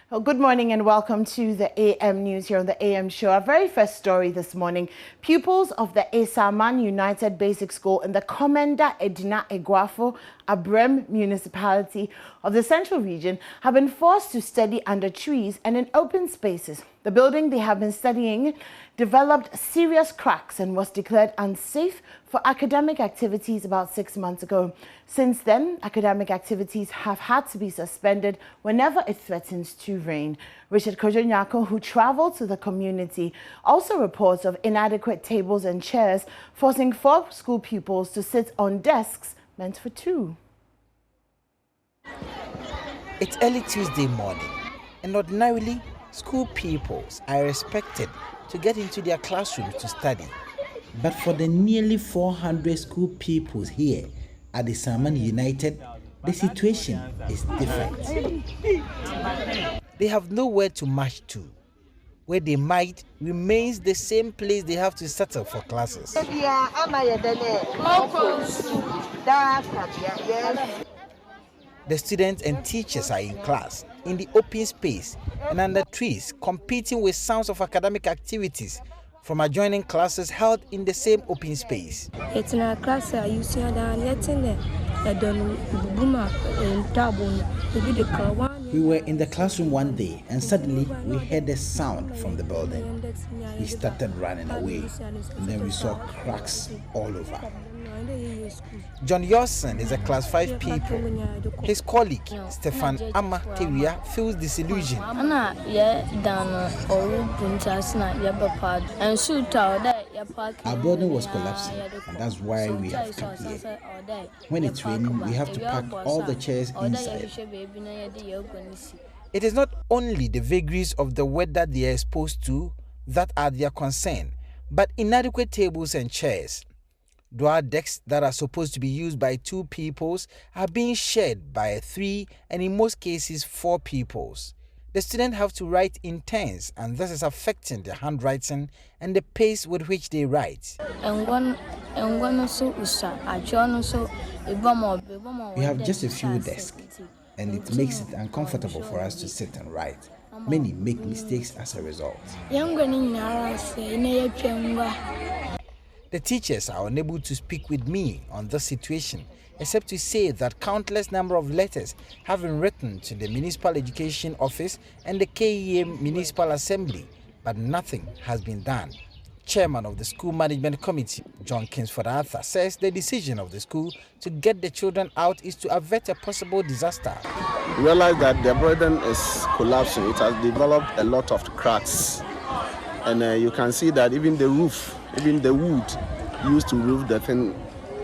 Well, good morning and welcome to the AM News here on the AM Show. Our very first story this morning, pupils of the Esaaman United Basic School in the Commander Edina Eguafo Abrem municipality of the Central Region have been forced to study under trees and in open spaces. The building they have been studying developed serious cracks and was declared unsafe for academic activities about 6 months ago. Since then, academic activities have had to be suspended whenever it threatens to rain. Richard Kojonyako, who traveled to the community, also reports of inadequate tables and chairs, forcing 4 school pupils to sit on desks meant for 2. It's early Tuesday morning, and ordinarily, school pupils are expected to get into their classrooms to study. But for the nearly 400 school pupils here at the Esaaman United, the situation is different. They have nowhere to march to. Where they might remains the same place they have to settle for classes. The students and teachers are in class, in the open space and under trees, competing with sounds of academic activities from adjoining classes held in the same open space. It's in a class you see We were in the classroom one day and suddenly we heard a sound from the building. We started running away and then we saw cracks all over. John Yorson is a class 5 pupil. His colleague, Stefan Ama Teria, feels disillusioned. Our building was collapsing, and that's why we have come here. When it's raining, we have to pack all the chairs inside. It is not only the vagaries of the weather they are exposed to that are their concern, but inadequate tables and chairs. Dual desks that are supposed to be used by 2 pupils are being shared by 3 and in most cases 4 pupils. The students have to write in turns, and this is affecting their handwriting and the pace with which they write. We have just a few desks, and it makes it uncomfortable for us to sit and write. Many make mistakes as a result. The teachers are unable to speak with me on this situation, except to say that countless number of letters have been written to the Municipal Education Office and the KEA Municipal Assembly, but nothing has been done. Chairman of the School Management Committee, John Kingsford Arthur, says the decision of the school to get the children out is to avert a possible disaster. We realize that the building is collapsing. It has developed a lot of cracks. And you can see that even the roof, even the wood used to roof the thing,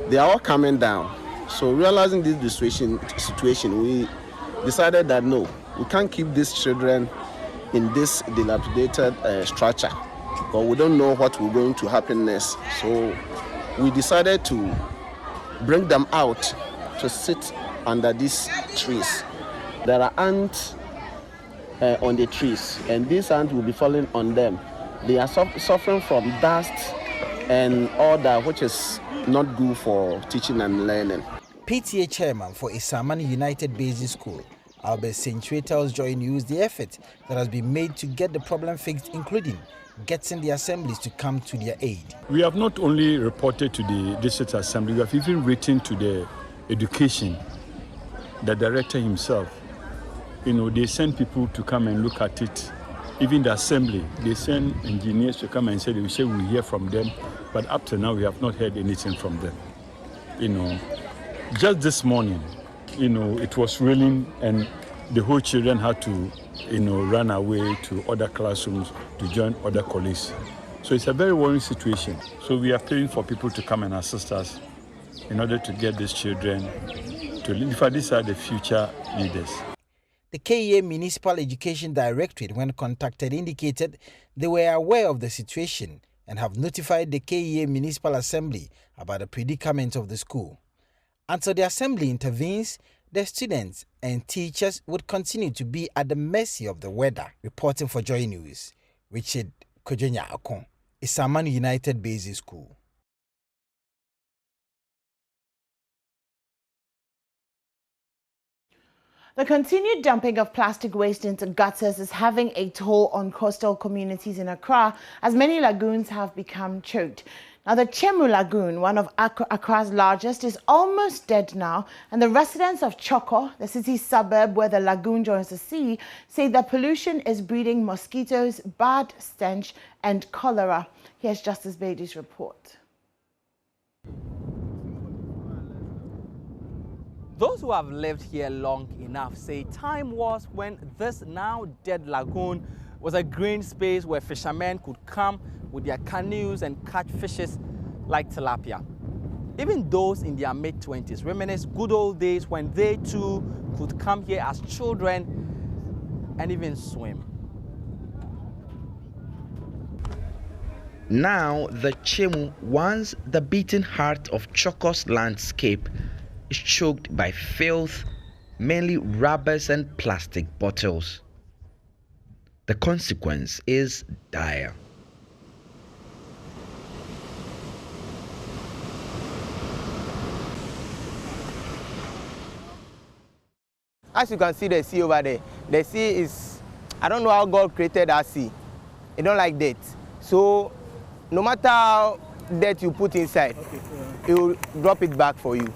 they are all coming down. So realizing this situation, we decided that no, we can't keep these children in this dilapidated structure, but we don't know what will going to happen next. So we decided to bring them out to sit under these trees. There are ants on the trees, and these ants will be falling on them. They are suffering from dust and all that, which is not good for teaching and learning. PTA chairman for Esaaman United Basic School, Albert Century, tells JoyNews the effort that has been made to get the problem fixed, including getting the assemblies to come to their aid. We have not only reported to the district assembly, we have even written to the education, the director himself. They send people to come and look at it. Even the assembly, they send engineers to come and say, we'll hear from them. But up to now, we have not heard anything from them. Just this morning, it was raining and the whole children had to, run away to other classrooms to join other colleagues. So it's a very worrying situation. So we are praying for people to come and assist us in order to get these children to live. In fact, these are the future leaders. The KEA Municipal Education Directorate, when contacted, indicated they were aware of the situation and have notified the KEA Municipal Assembly about the predicament of the school. Until the assembly intervenes, the students and teachers would continue to be at the mercy of the weather. Reporting for JoyNews, Richard Kojonyako, Esaaman United Basic School. The continued dumping of plastic waste into gutters is having a toll on coastal communities in Accra, as many lagoons have become choked. Now, the Chemu Lagoon, one of Accra's largest, is almost dead now, and the residents of Chokor, the city's suburb where the lagoon joins the sea, say that pollution is breeding mosquitoes, bad stench, and cholera. Here's Justice Beatty's report. Those who have lived here long enough say time was when this now dead lagoon was a green space where fishermen could come with their canoes and catch fishes like tilapia. Even those in their mid-20s reminisce good old days when they too could come here as children and even swim. Now, the Chemu, once the beating heart of Chokor's landscape, is choked by filth, mainly rubbers and plastic bottles. The consequence is dire. As you can see the sea over there, the sea is, I don't know how God created that sea. It don't like that. So no matter how dirt you put inside, it will drop it back for you.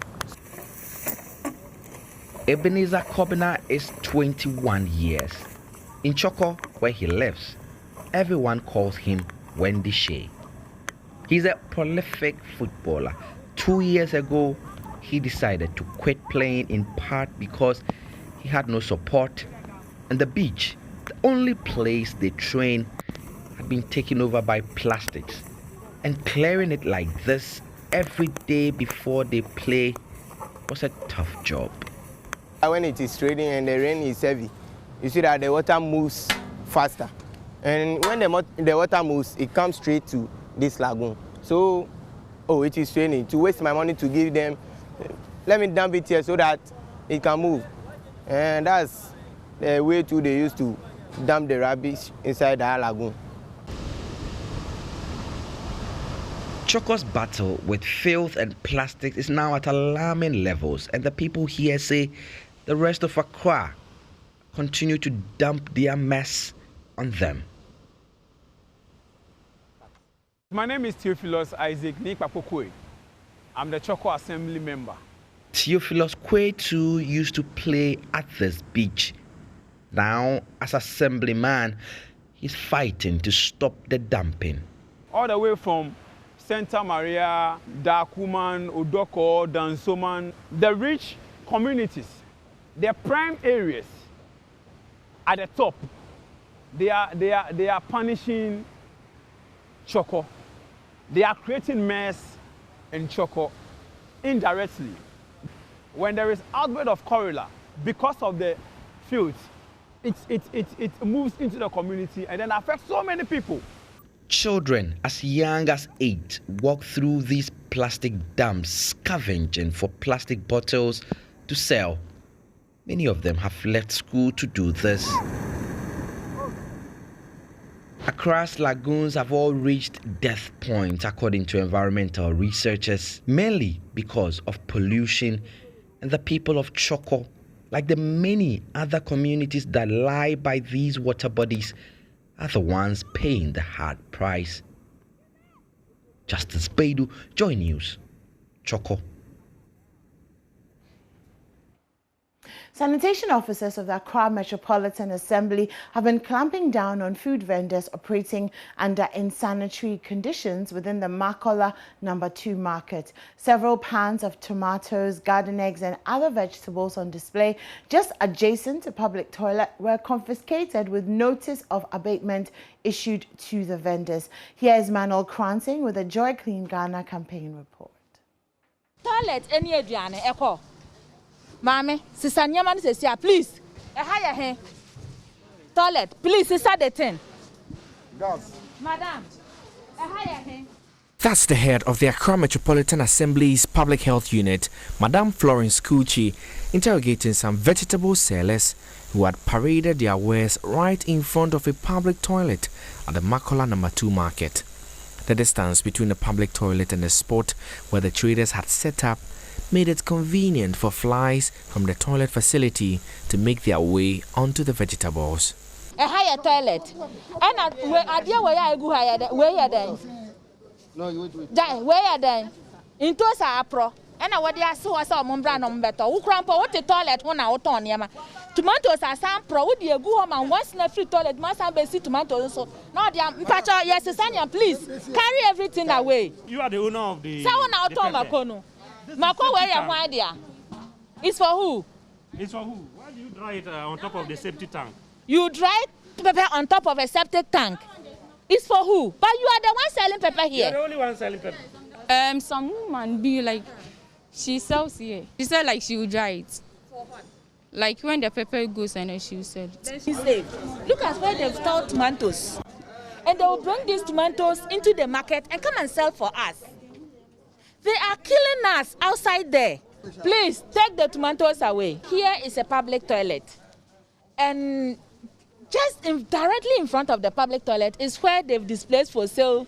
Ebenezer Kobina is 21 years. In Chokor, where he lives, everyone calls him Wendy Shea. He's a prolific footballer. 2 years ago, he decided to quit playing in part because he had no support, and the beach, the only place they train, had been taken over by plastics. And clearing it like this every day before they play was a tough job. When it is raining and the rain is heavy, you see that the water moves faster. And when the water moves, it comes straight to this lagoon. So, it is raining. To waste my money to give them, let me dump it here so that it can move. And that's the way too they used to dump the rubbish inside the lagoon. Chokor's battle with filth and plastics is now at alarming levels, and the people here say the rest of Accra continue to dump their mess on them. My name is Theophilus Isaac Nikpapokwe. I'm the Chokor Assembly member. Theophilus Kwe too used to play at this beach. Now, as assemblyman, he's fighting to stop the dumping. All the way from Santa Maria, Dakuman, Odoko, Dansoman, the rich communities, the prime areas at the top, they are punishing Chokor. They are creating mess in Chokor indirectly. When there is outbreak of cholera because of the filth, it moves into the community and then affects so many people. Children as young as 8 walk through these plastic dumps, scavenging for plastic bottles to sell. Many of them have left school to do this. Accra's lagoons have all reached death points, according to environmental researchers, mainly because of pollution, and the people of Chokor, like the many other communities that lie by these water bodies, are the ones paying the hard price. Justice Beidou, JoyNews, Chokor. Sanitation officers of the Accra Metropolitan Assembly have been clamping down on food vendors operating under unsanitary conditions within the Makola No. 2 market. Several pans of tomatoes, garden eggs and other vegetables on display just adjacent to public toilet were confiscated with notice of abatement issued to the vendors. Here is Manuel Cransing with a Joy Clean Ghana campaign report. Toilet any aduane eko. Mame, sister Nyaman says, please. Toilet, please, sister the 10. Madam, That's the head of the Accra Metropolitan Assembly's Public Health Unit, Madam Florence Kuchi, interrogating some vegetable sellers who had paraded their wares right in front of a public toilet at the Makola No. 2 market. The distance between the public toilet and the spot where the traders had set up made it convenient for flies from the toilet facility to make their way onto the vegetables. A higher toilet. And I dear where I go higher, where you then? No, you do it. Where you then? Into a pro. And I what I saw Mombrano better. Who crampo what the toilet one out on Yama. Tomatoes are some pro would you go home and once in a free toilet must have basic tomatoes. So now the Pacha, yes, Sanya, please carry everything away. You are the owner of the. Someone out on Makono. Mako, where you are, dear? It's for who? It's for who? Why do you dry it on top of the septic tank? You dry pepper on top of a septic tank. It's for who? But you are the one selling pepper here. You're the only one selling pepper. Some woman be like, she sells here. She said like she will dry it. For what? Like when the pepper goes and she will sell it. Then she said, look at where they've stored tomatoes. And they will bring these tomatoes into the market and come and sell for us. They are killing us outside there. Please take the tomatoes away. Here is a public toilet. And just directly in front of the public toilet is where they've displayed for sale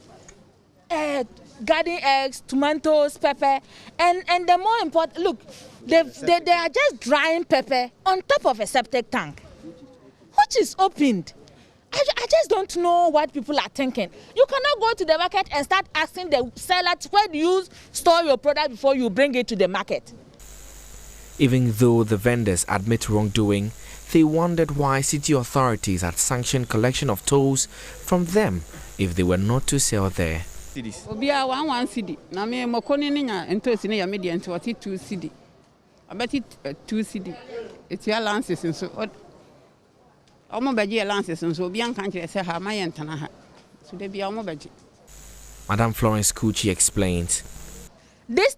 garden eggs, tomatoes, pepper, and the more important, look, they are just drying pepper on top of a septic tank, which is opened. I just don't know what people are thinking. You cannot go to the market and start asking the seller, where do you store your product before you bring it to the market? Even though the vendors admit wrongdoing, they wondered why city authorities had sanctioned collection of tolls from them if they were not to sell there. Obia 1 cedi. Na me mokoni nya entosi ne ya media enti wati 2 cedi. Abeti 2 cedi. Eti allowances nso. Omo beji allowances nso obi an kan kire se ha ma yentana ha. So de bia omo beji. Madam Florence Kuchi explained. This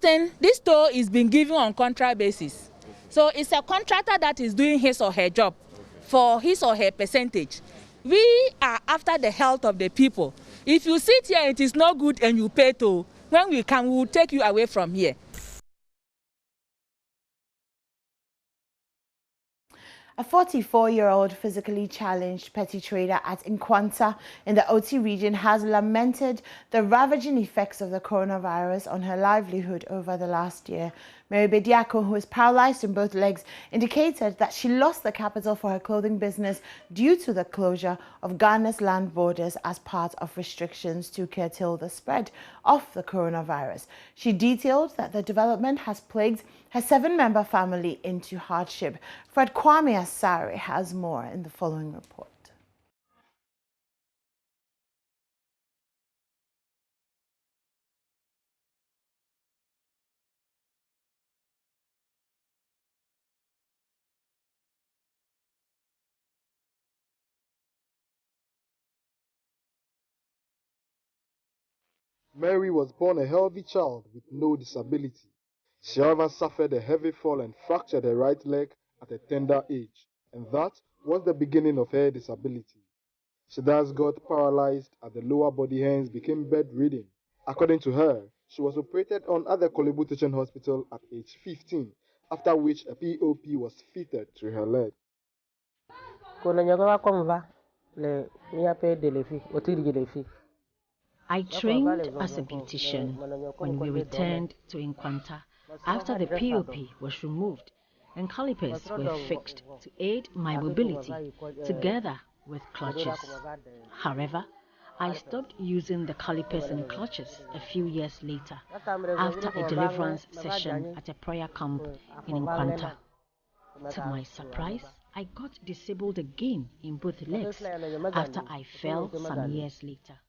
toll is being given on contract basis. So it's a contractor that is doing his or her job for his or her percentage. We are after the health of the people. If you sit here, it is not good and you pay toll. When we come, we will take you away from here. A 44-year-old physically challenged petty trader at Nkwanta in the OT region has lamented the ravaging effects of the coronavirus on her livelihood over the last year. Mary Bediako, who is paralyzed in both legs, indicated that she lost the capital for her clothing business due to the closure of Ghana's land borders as part of restrictions to curtail the spread of the coronavirus. She detailed that the development has plagued her 7-member family into hardship. Fred Kwame Asare has more in the following report. Mary was born a healthy child with no disability. She, however, suffered a heavy fall and fractured her right leg at a tender age, and that was the beginning of her disability. She thus got paralyzed as the lower body hence became bedridden. According to her, she was operated on at the Kolebu Teaching Hospital at age 15, after which a POP was fitted to her leg. I trained as a beautician when we returned to Nkwanta after the POP was removed and calipers were fixed to aid my mobility together with clutches. However, I stopped using the calipers and clutches a few years later after a deliverance session at a prayer camp in Nkwanta. To my surprise, I got disabled again in both legs after I fell some years later.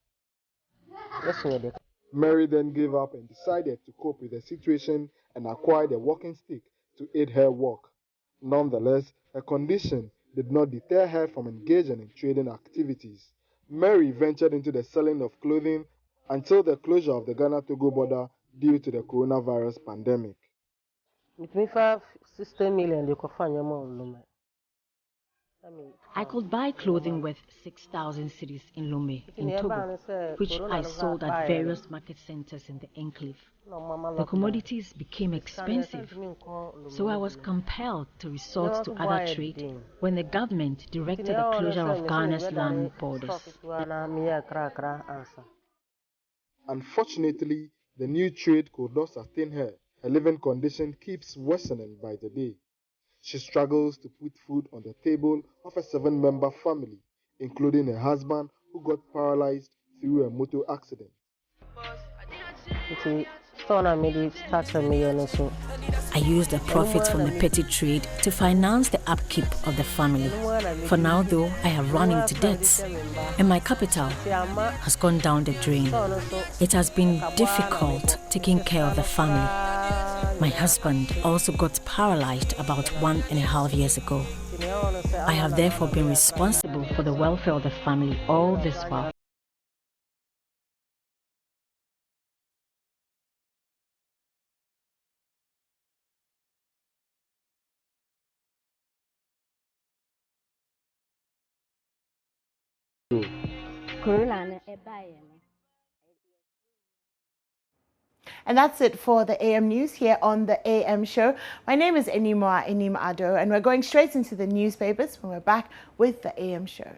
Mary then gave up and decided to cope with the situation and acquired a walking stick to aid her walk. Nonetheless, her condition did not deter her from engaging in trading activities. Mary ventured into the selling of clothing until the closure of the Ghana-Togo border due to the coronavirus pandemic. I could buy clothing worth 6,000 cedis in Lome, in Togo, which I sold at various market centers in the enclave. The commodities became expensive, so I was compelled to resort to other trade when the government directed the closure of Ghana's land borders. Unfortunately, the new trade could not sustain her, her living condition keeps worsening by the day. She struggles to put food on the table of a 7-member family, including her husband who got paralyzed through a motor accident. I use the profits from the petty trade to finance the upkeep of the family. For now, though, I have run into debts, and my capital has gone down the drain. It has been difficult taking care of the family. My husband also got paralyzed about 1.5 years ago. I have therefore been responsible for the welfare of the family all this while. And that's it for the AM News here on the AM Show. My name is Enimoa Enim Ado, and we're going straight into the newspapers when we're back with the AM Show.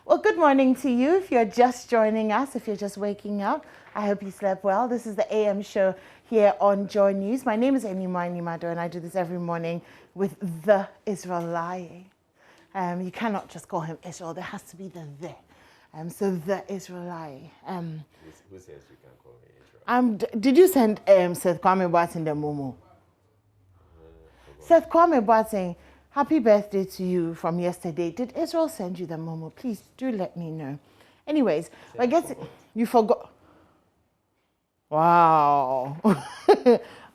Well, good morning to you. If you're just joining us, if you're just waking up, I hope you slept well. This is the AM Show here on JoyNews. My name is Enimoa Nimado, and I do this every morning with the Israelite. You cannot just call him Israel. There has to be the there. So the Israelite. Who says you can call me Israel? Did you send Seth Kwame Boateng the Momo? Seth Kwame Boateng, happy birthday to you from yesterday. Did Israel send you the Momo? Please do let me know. Anyways, I guess you forgot. Wow.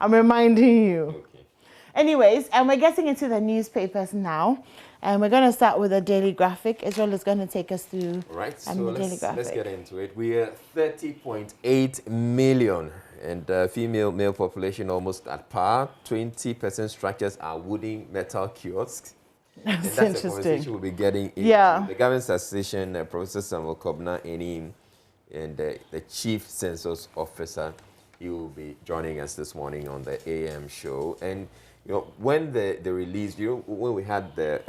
I'm reminding you. Okay. Anyways, we're getting into the newspapers now. And we're going to start with a daily graphic. Israel is going to take us through right, so the daily graphic. Let's get into it. We are 30.8 million and female-male population almost at par. 20% structures are wooden metal kiosks. That's and that's interesting. a conversation we'll be getting into. Yeah. The government statistician, Professor Samuel Kobna Enim, and the chief census officer, he will be joining us this morning on the AM show. And you know, when they released, you know, when we had the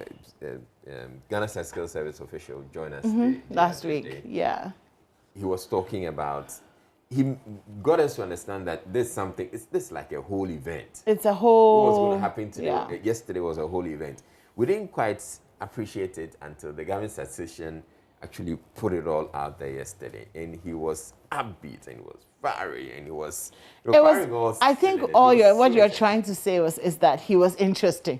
Ghana Statistical Service official join us last week, yeah, he was talking about, he got us to understand that this something, it's this like a whole event. It's a whole. What was going to happen today? Yeah. Yesterday was a whole event. We didn't quite appreciate it until the government statistician actually put it all out there yesterday, and he was upbeat and he was fiery and he was. It was. I think what you're trying to say is that he was interesting,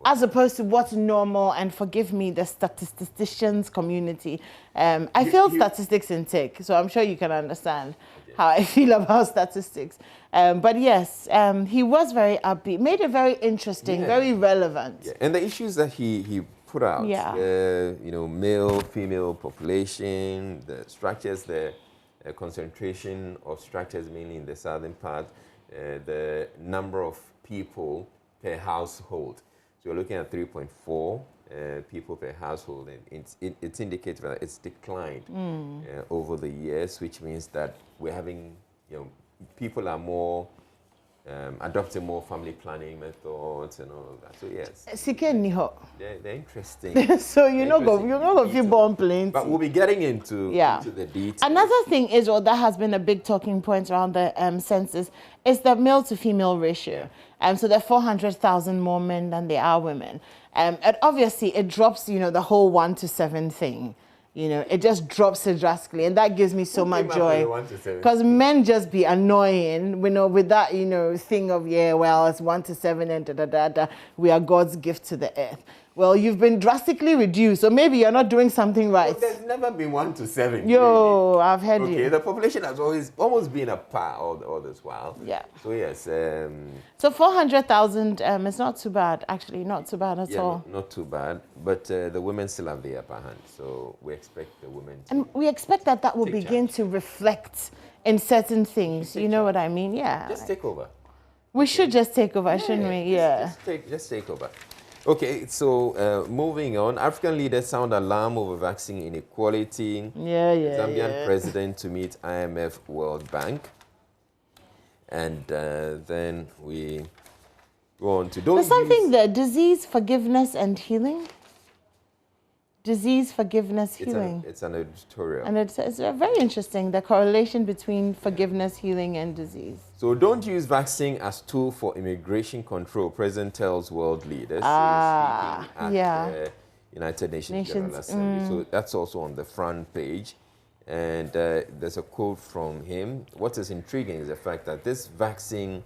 as opposed to what's normal. And forgive me, the statisticians community. I feel statistics in tech, so I'm sure you can understand how I feel about statistics. But yes, he was very upbeat, made it very interesting, very relevant. Yeah. And the issues that he put out, you know, male, female population, the structures, the concentration of structures mainly in the southern part, the number of people per household. So you're looking at 3.4 people per household, and it indicates that it's declined over the years, which means that we're having, you know, people are more adopting more family planning methods and all of that. So yes, they're interesting. So you're not going to feel born plenty. But we'll be getting into the details. Another thing is, that has been a big talking point around the census is the male to female ratio. So there are 400,000 more men than there are women. And obviously it drops, you know, the whole 1 to 7 thing. You know, it just drops it drastically, and that gives me so much joy. Because men just be annoying, you know, with that, you know, thing of, well, it's 1 to 7 and da-da-da-da. We are God's gift to the earth. Well, you've been drastically reduced, so maybe you're not doing something right. But there's never been 1 to 7. Yo, really. I've heard you. Okay, the population has almost been a par all this while. Yeah. So yes. So 400,000 is not too bad, actually, not too bad at all. Not too bad, but the women still have the upper hand, so we expect the women to. And we expect that will begin to reflect in certain things. You know what I mean? Yeah. Just take over. We should just take over, shouldn't we? Yeah. Just take over. Okay, so moving on, African leaders sound alarm over vaccine inequality. Zambian president to meet IMF World Bank. And then we go on to don't There's something there, disease, forgiveness, and healing. Disease, forgiveness, healing. It's an editorial. And it's very interesting, the correlation between forgiveness, healing, and disease. So don't use vaccine as tool for immigration control, President tells world leaders. Speaking at United Nations General Assembly. So that's also on the front page. And there's a quote from him. What is intriguing is the fact that this vaccine,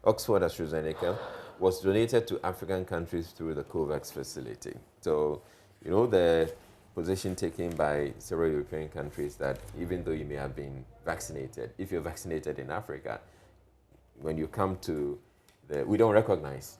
Oxford AstraZeneca, was donated to African countries through the COVAX facility. So, you know, the position taken by several European countries that even though you may have been vaccinated, if you're vaccinated in Africa, when you come to we don't recognize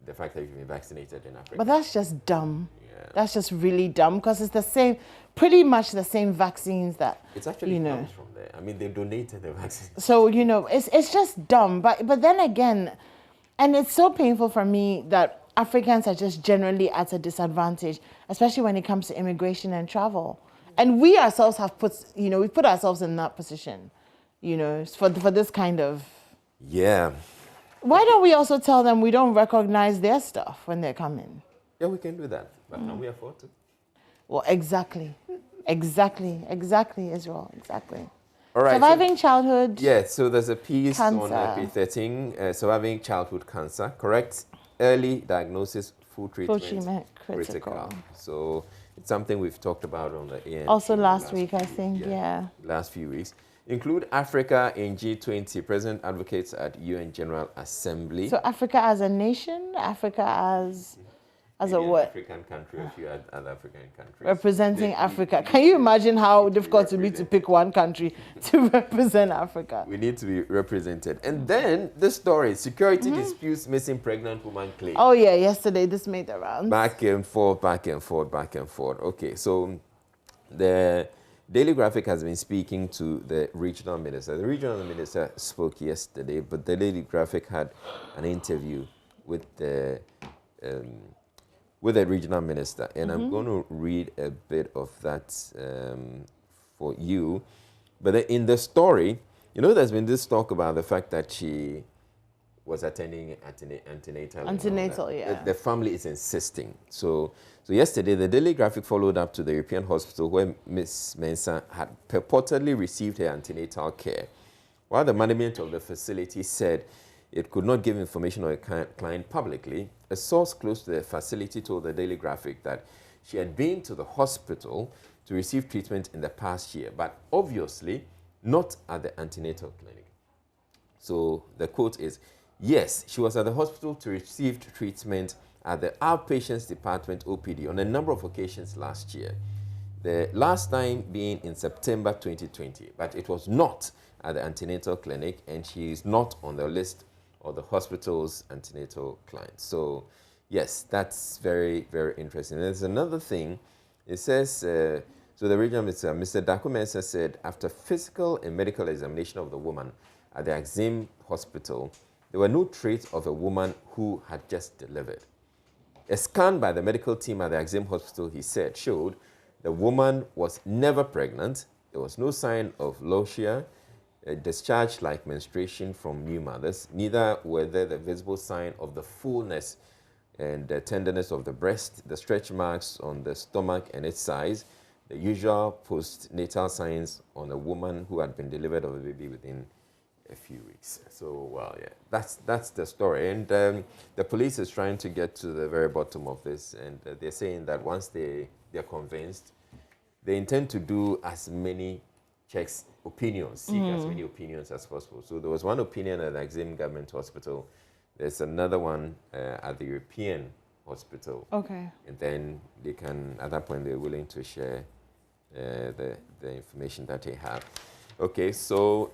the fact that you've been vaccinated in Africa. But that's just dumb. Yeah. That's just really dumb because it's the same, pretty much the same vaccines that, it's actually comes from there. I mean, they donated the vaccine. So, you know, it's just dumb. But then again, and it's so painful for me that Africans are just generally at a disadvantage, especially when it comes to immigration and travel. And we ourselves have we put ourselves in that position, you know, for this kind of... Yeah. Why don't we also tell them we don't recognize their stuff when they come in? Yeah, we can do that, but can we afford to? Well, exactly, Israel, exactly. All right. Surviving childhood. Yeah, so there's a piece cancer. on page 13, surviving childhood cancer, correct? Early diagnosis, full treatment, critical. So it's something we've talked about on the AN. Also last week, I think, last few weeks. Include Africa in G20. President advocates at UN General Assembly. So Africa as a nation, Africa as a what? African country, a few other African countries. Representing Africa. Can you imagine how difficult it would be to pick one country to represent Africa? We need to be represented. And then this story, security disputes, missing pregnant woman claim. Oh yeah, yesterday this made the rounds. Back and forth, back and forth, back and forth. Okay, so the Daily Graphic has been speaking to the regional minister. The regional minister spoke yesterday, but the Daily Graphic had an interview with the regional minister, and I'm going to read a bit of that for you. But in the story, you know, there's been this talk about the fact that she was attending antenatal. Antenatal, yeah. The family is insisting. So yesterday, the Daily Graphic followed up to the European hospital where Ms. Mensah had purportedly received her antenatal care, while the management of the facility said it could not give information on a client publicly. A source close to the facility told the Daily Graphic that she had been to the hospital to receive treatment in the past year, but obviously not at the antenatal clinic. So the quote is, yes, she was at the hospital to receive treatment at the outpatients department OPD on a number of occasions last year. The last time being in September 2020, but it was not at the antenatal clinic, and she is not on the list of the hospital's antenatal clients. So yes, that's very, very interesting. And there's another thing. It says, so the regional minister, Mr. Daku Mensah, said after physical and medical examination of the woman at the Axim Hospital, there were no traces of a woman who had just delivered. A scan by the medical team at the Axim Hospital, he said, showed the woman was never pregnant. There was no sign of lochia, a discharge like menstruation from new mothers. Neither were there the visible sign of the fullness and the tenderness of the breast, the stretch marks on the stomach and its size, the usual postnatal signs on a woman who had been delivered of a baby within a few weeks. So, well, yeah, that's the story. And the police is trying to get to the very bottom of this, and they're saying that once they're convinced, they intend to do as many checks, opinions, seek as many opinions as possible. So there was one opinion at the Axim Government Hospital. There's another one at the European Hospital. Okay. And then they can, at that point, they're willing to share the information that they have. Okay, so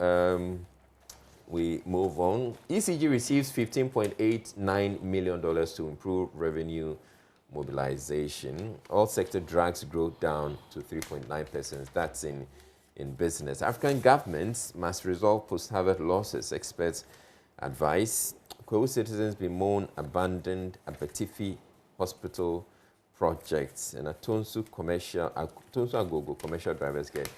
we move on. ECG receives $15.89 million to improve revenue mobilization. All sector drags growth down to 3.9%. That's in business. African governments must resolve post-harvest losses, experts advise. Kwewu citizens bemoan abandoned Abetifi Hospital projects and Atonsu Agogo commercial drivers get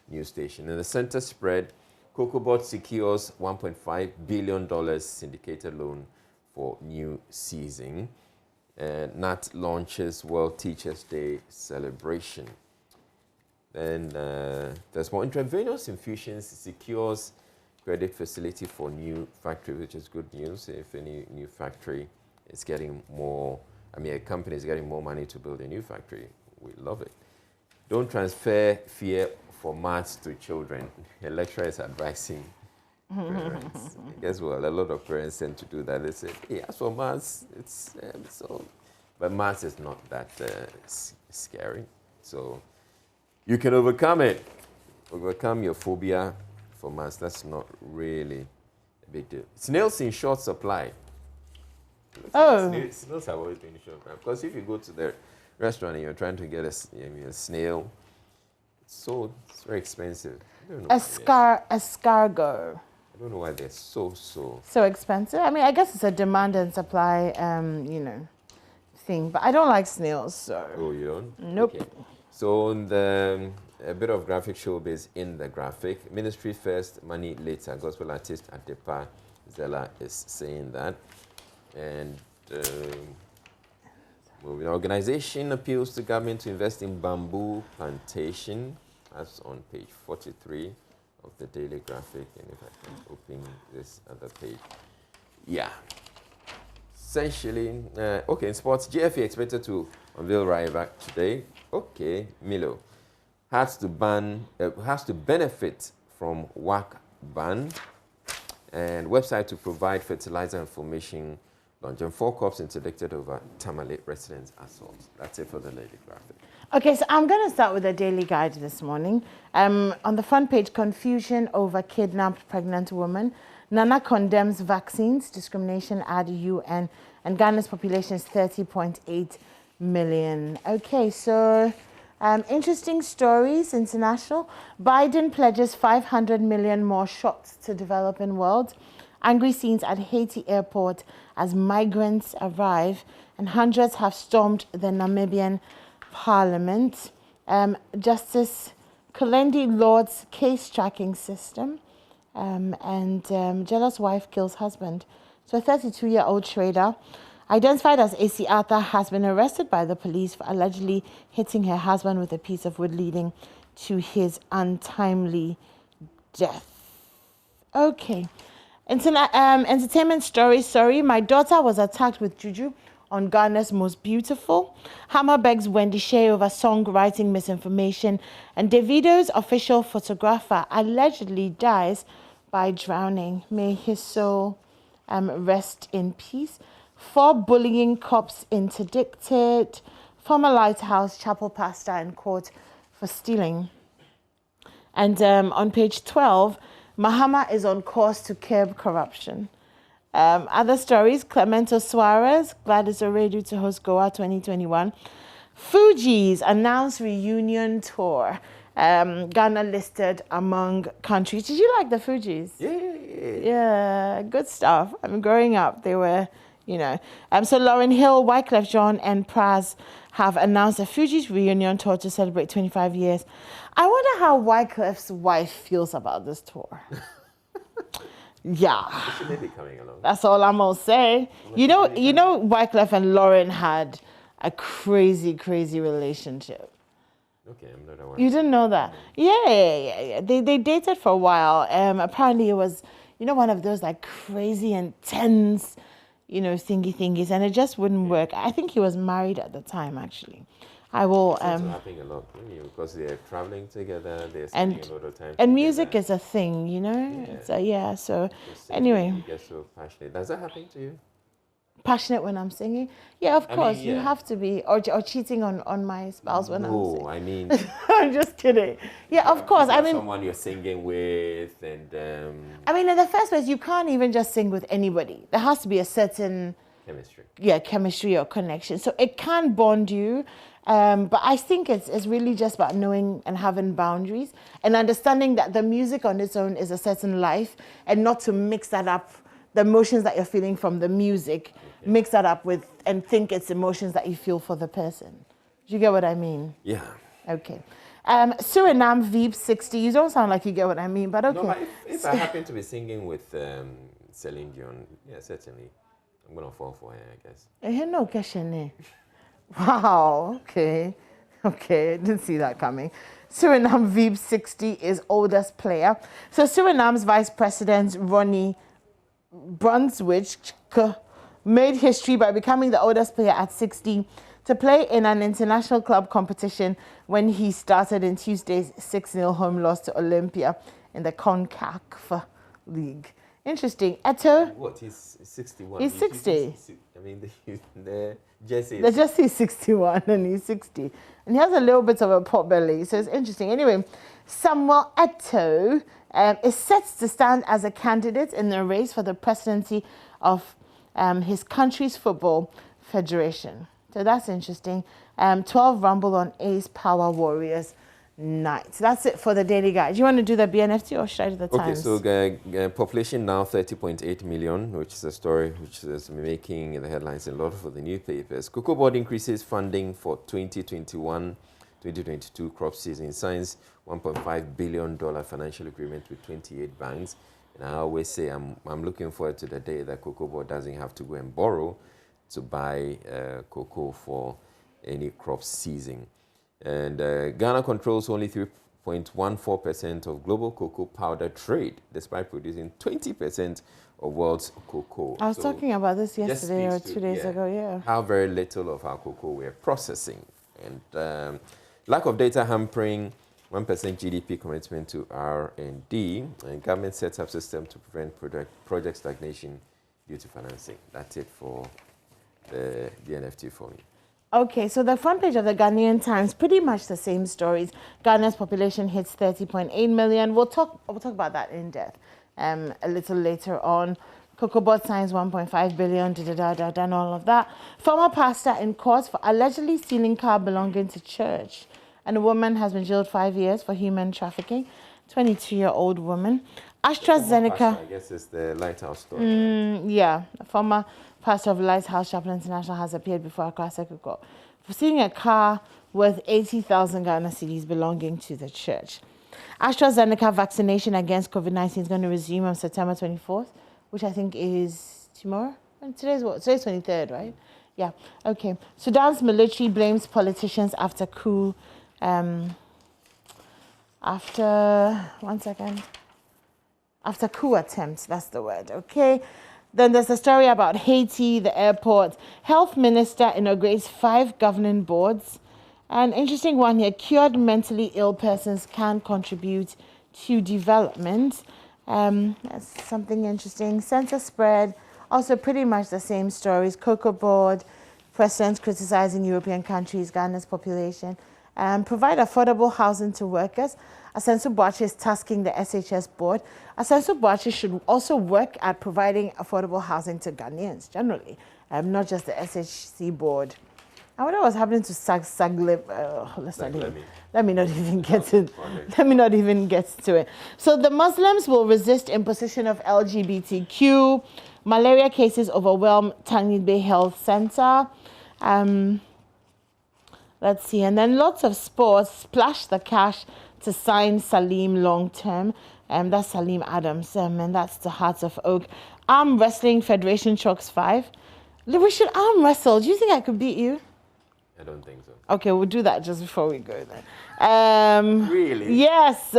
new station. And the center spread Chokor secures $1.5 billion syndicated loan for new season. NAT launches World Teachers' Day celebration. Then there's more. Intravenous infusions secures credit facility for new factory, which is good news. If any new factory is getting more, a company is getting more money to build a new factory, we love it. Don't transfer fear for maths to children. A lecturer is advising parents. Guess what? A lot of parents tend to do that. They say, hey, as for maths, it's so. But maths is not that scary. So you can overcome it. Overcome your phobia for maths. That's not really a big deal. Snails in short supply. Oh. Snails have always been in short supply. Because if you go to the restaurant and you're trying to get a snail, it's very expensive. Escargot. I don't know why they're so expensive. I guess it's a demand and supply, thing. But I don't like snails, so. Oh, you don't? Nope. Okay. So a bit of graphic showbiz in the graphic. Ministry first, money later. Gospel artist Adepa Zella is saying that. And moving organization appeals to government to invest in bamboo plantation. That's on page 43 of the daily graphic. And if I can open this other page. Yeah. Essentially, okay, in sports, GFA expected to unveil right back today. Okay, Milo has to benefit from WAC ban, and website to provide fertilizer information. Launch and 4 cops interdicted over Tamale residents' assault. That's it for the daily graphic. Okay, so I'm going to start with the daily guide this morning. On the front page, confusion over kidnapped pregnant woman. Nana condemns vaccines, discrimination at UN, and Ghana's population is 30.8 million. Okay, so interesting stories, international. Biden pledges 500 million more shots to developing world. Angry scenes at Haiti airport as migrants arrive, and hundreds have stormed the Namibian parliament. Justice Kalendi Lord's case tracking system. Jealous wife kills husband. So a 32-year-old trader identified as AC Arthur has been arrested by the police for allegedly hitting her husband with a piece of wood, leading to his untimely death. Okay. Entertainment story. Sorry, my daughter was attacked with juju on Ghana's Most Beautiful. Hammer begs Wendy Shea over songwriting misinformation. And Davido's official photographer allegedly dies by drowning. May his soul rest in peace. 4 bullying cops interdicted. Former Lighthouse Chapel pastor in court for stealing. And on page 12, Mahama is on course to curb corruption. Other stories, Clemento Suarez, Gladys Oredu to host Goa 2021. Fugees announce reunion tour. Ghana listed among countries. Did you like the Fugees? Yeah, good stuff. Growing up, they were, So Lauryn Hill, Wyclef Jean, and Praz have announced a Fugees reunion tour to celebrate 25 years. I wonder how Wyclef's wife feels about this tour. Yeah. She may be coming along. That's all I'm gonna say. You know, Wyclef and Lauren had a crazy relationship. Okay, I'm not aware. You didn't know that? Yeah. They dated for a while. Apparently it was, one of those like crazy intense, thingies, and it just wouldn't work. I think he was married at the time, actually. I will. It's happening a lot, because they're traveling together, they're spending a lot of time. And music is a thing, Yeah. So anyway. You get so passionate. Does that happen to you? Passionate when I'm singing? Yeah, of course. You have to be. Or cheating on my spouse when I'm singing. No, I mean. I'm just kidding. Yeah, of course. Someone you're singing with, and. In the first place, you can't even just sing with anybody. There has to be a certain. Chemistry. Yeah, chemistry or connection. So it can bond you. But I think it's really just about knowing and having boundaries and understanding that the music on its own is a certain life, and not to mix that up, the emotions that you're feeling from the music, mix that up with and think it's emotions that you feel for the person. Do you get what I mean? Yeah. Okay. Suriname Veep 60. You don't sound like you get what I mean, but okay. No, but if I happen to be singing with Celine Dion, yeah, certainly. I'm going to fall for her, I guess. No question. Wow, okay. Okay, didn't see that coming. Suriname Veep 60 is oldest player. So Suriname's Vice President Ronnie Brunswick made history by becoming the oldest player at 60 to play in an international club competition when he started in Tuesday's 6-0 home loss to Olympia in the CONCACAF League. Interesting. Eto? What? He's 61. He's 60. I mean, the jersey is 61 and he's 60. And he has a little bit of a pot belly, so it's interesting. Anyway, Samuel Eto is set to stand as a candidate in the race for the presidency of his country's football federation. So that's interesting. 12 rumble on Ace Power Warriors night. So that's it for the Daily Guide. Do you want to do the BNFT or should I do the Times? Okay, so population now 30.8 million, which is a story which is making the headlines in a lot of the newspapers. Cocoa Board increases funding for 2021-2022 crop season, signs $1.5 billion financial agreement with 28 banks. And I always say I'm looking forward to the day that Cocoa Board doesn't have to go and borrow to buy cocoa for any crop season. And Ghana controls only 3.14% of global cocoa powder trade, despite producing 20% of world's cocoa. I was talking about this yesterday or 2 days ago, yeah. How very little of our cocoa we're processing. And lack of data hampering 1% GDP commitment to R&D. And government sets up system to prevent project stagnation due to financing. That's it for the NFT for me. Okay, so the front page of the Ghanaian Times, pretty much the same stories. Ghana's population hits 30.8 million. We'll talk about that in depth a little later on. Cocoa Board signs 1.5 billion, and all of that. Former pastor in court for allegedly stealing car belonging to church. And a woman has been jailed 5 years for human trafficking. 22-year-old woman. AstraZeneca. Pastor, I guess it's the Lighthouse story. Yeah, a former pastor of Lighthouse Chapel International has appeared before Accra Circuit Court for stealing a car worth 80,000 Ghana cedis belonging to the church. AstraZeneca vaccination against COVID-19 is going to resume on September 24th, which I think is tomorrow. And today's what? Today's 23rd, right? Yeah. Okay. Sudan's military blames politicians after coup. After coup attempts, that's the word, okay? Then there's a story about Haiti, the airport. Health Minister inaugurates 5 governing boards. An interesting one here, cured mentally ill persons can contribute to development. That's something interesting. Census spread, also pretty much the same stories. Cocoa Board, presidents criticizing European countries, Ghana's population. Provide affordable housing to workers. Asensu Boache is tasking the SHS board. Asensu Boache should also work at providing affordable housing to Ghanaians generally, not just the SHC board. I wonder what's happening to Saglib. Let me not even get to. Let me not even get to it. So the Muslims will resist imposition of LGBTQ. Malaria cases overwhelm Tangid Bay Health Center. Let's see, and then lots of sports. Splash the cash to sign Salim long term. That's Salim Adams, and that's the Hearts of Oak. Arm Wrestling Federation chalks 5. We should arm wrestle. Do you think I could beat you? I don't think so. Okay, we'll do that just before we go then. Really? Yes.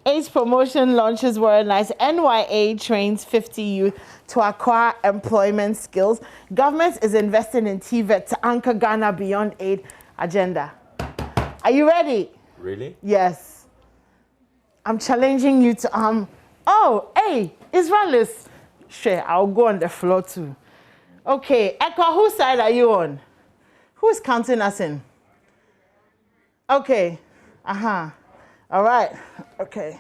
AIDS promotion launches were nice. NYA trains 50 youth to acquire employment skills. Government is investing in TVET to anchor Ghana beyond aid agenda. Are you ready? Really? Yes. I'm challenging you to oh, hey, Israelis. Sure, I'll go on the floor too. Okay, Ekwa, whose side are you on? Who's counting us in? Okay. All right. Okay.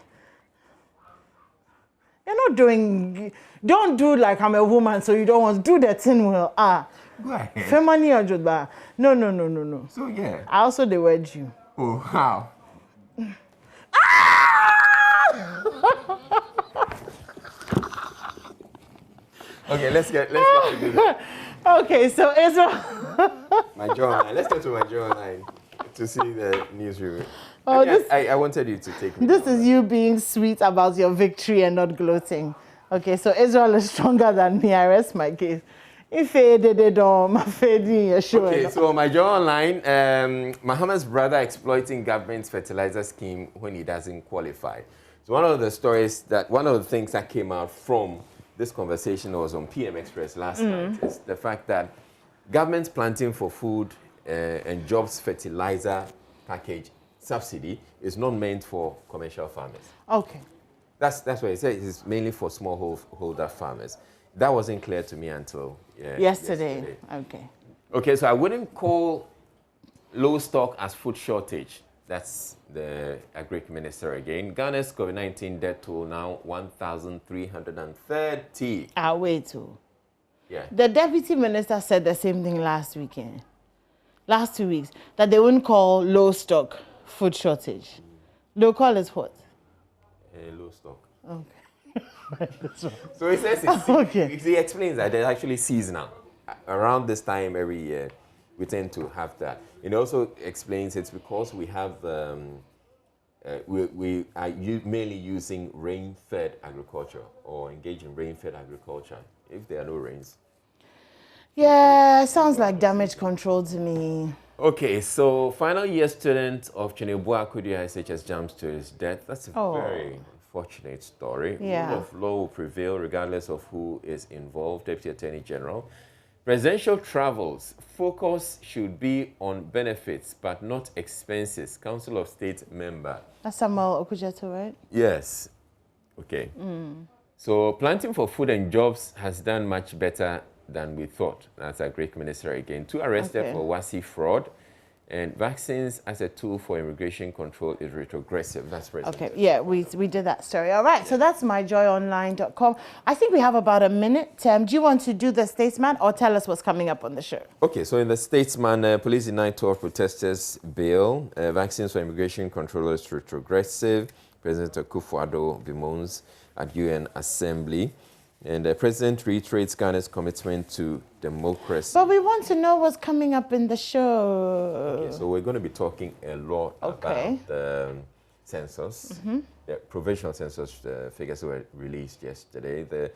You're not doing, don't do like I'm a woman, so you don't want to do the thing well. Why? Femani or Jodba. No. So, yeah. I also they wed you. Oh, how? Okay, let's get to do that. Okay, so Israel. My jaw line. Let's go to my jaw line to see the news review. Oh, I wanted you to take me. This is you being sweet about your victory and not gloating. Okay, so Israel is stronger than me. I rest my case. Okay, so my Joy Online, Muhammad's brother exploiting government's fertilizer scheme when he doesn't qualify. So one of the things that came out from this conversation that was on PM Express last night is the fact that government's planting for food and jobs fertilizer package subsidy is not meant for commercial farmers. Okay. That's what he said. It's mainly for smallholder farmers. That wasn't clear to me until yesterday. Okay. Okay, so I wouldn't call low stock as food shortage. That's the Agric Minister again. Ghana's COVID-19 death toll now 1,330. Wait. Yeah. The Deputy Minister said the same thing last 2 weeks, that they wouldn't call low stock food shortage. They'll call it what? Low stock. Okay. So he says he explains that they're actually seasonal. Around this time every year, we tend to have that. It also explains it's because we have we are mainly using rain-fed agriculture or engage in rain-fed agriculture. If there are no rains. Yeah, sounds like damage control to me. Okay, so final year student of Chenebua Kudia SHS jams to his death. That's a very unfortunate story. Yeah. Rule of law will prevail regardless of who is involved. Deputy Attorney General. Presidential travels, focus should be on benefits but not expenses. Council of State member. That's Samuel Okujeto, right? Yes. Okay. So planting for food and jobs has done much better than we thought. That's a Greek minister again. 2 arrested for WASI fraud. And vaccines as a tool for immigration control is retrogressive. That's President. Okay, yeah, we did that story. All right, so that's myjoyonline.com. I think we have about a minute. Do you want to do the Statesman or tell us what's coming up on the show? Okay, so in the Statesman, police denied 12 protesters bail. Vaccines for immigration control is retrogressive. President Akufo-Addo bemoans at UN Assembly. And the president reiterates Ghana's commitment to democracy. But we want to know what's coming up in the show. Okay, so we're going to be talking a lot about the census. The provisional census figures were released yesterday. The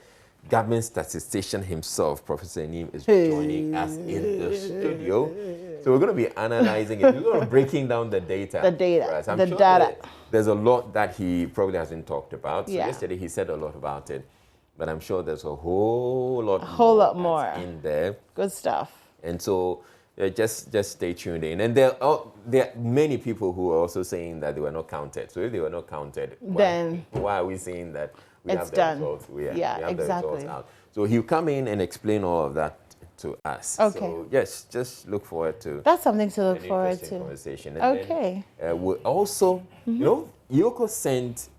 government statistician himself, Professor Enim, is joining us in the studio. So we're going to be analyzing it. We're going to be breaking down the data. The data. Right? I'm the sure data. There's a lot that he probably hasn't talked about. So yesterday he said a lot about it. But I'm sure there's a whole lot more in there. Good stuff. And so just stay tuned in. And there are many people who are also saying that they were not counted. So if they were not counted, then why are we saying that we it's have the done. results? We have exactly. the results out. So he'll come in and explain all of that to us. Okay. So yes, just look forward to. That's something to look forward to. Conversation. And okay. Then, we'll also, you know, Yoko sent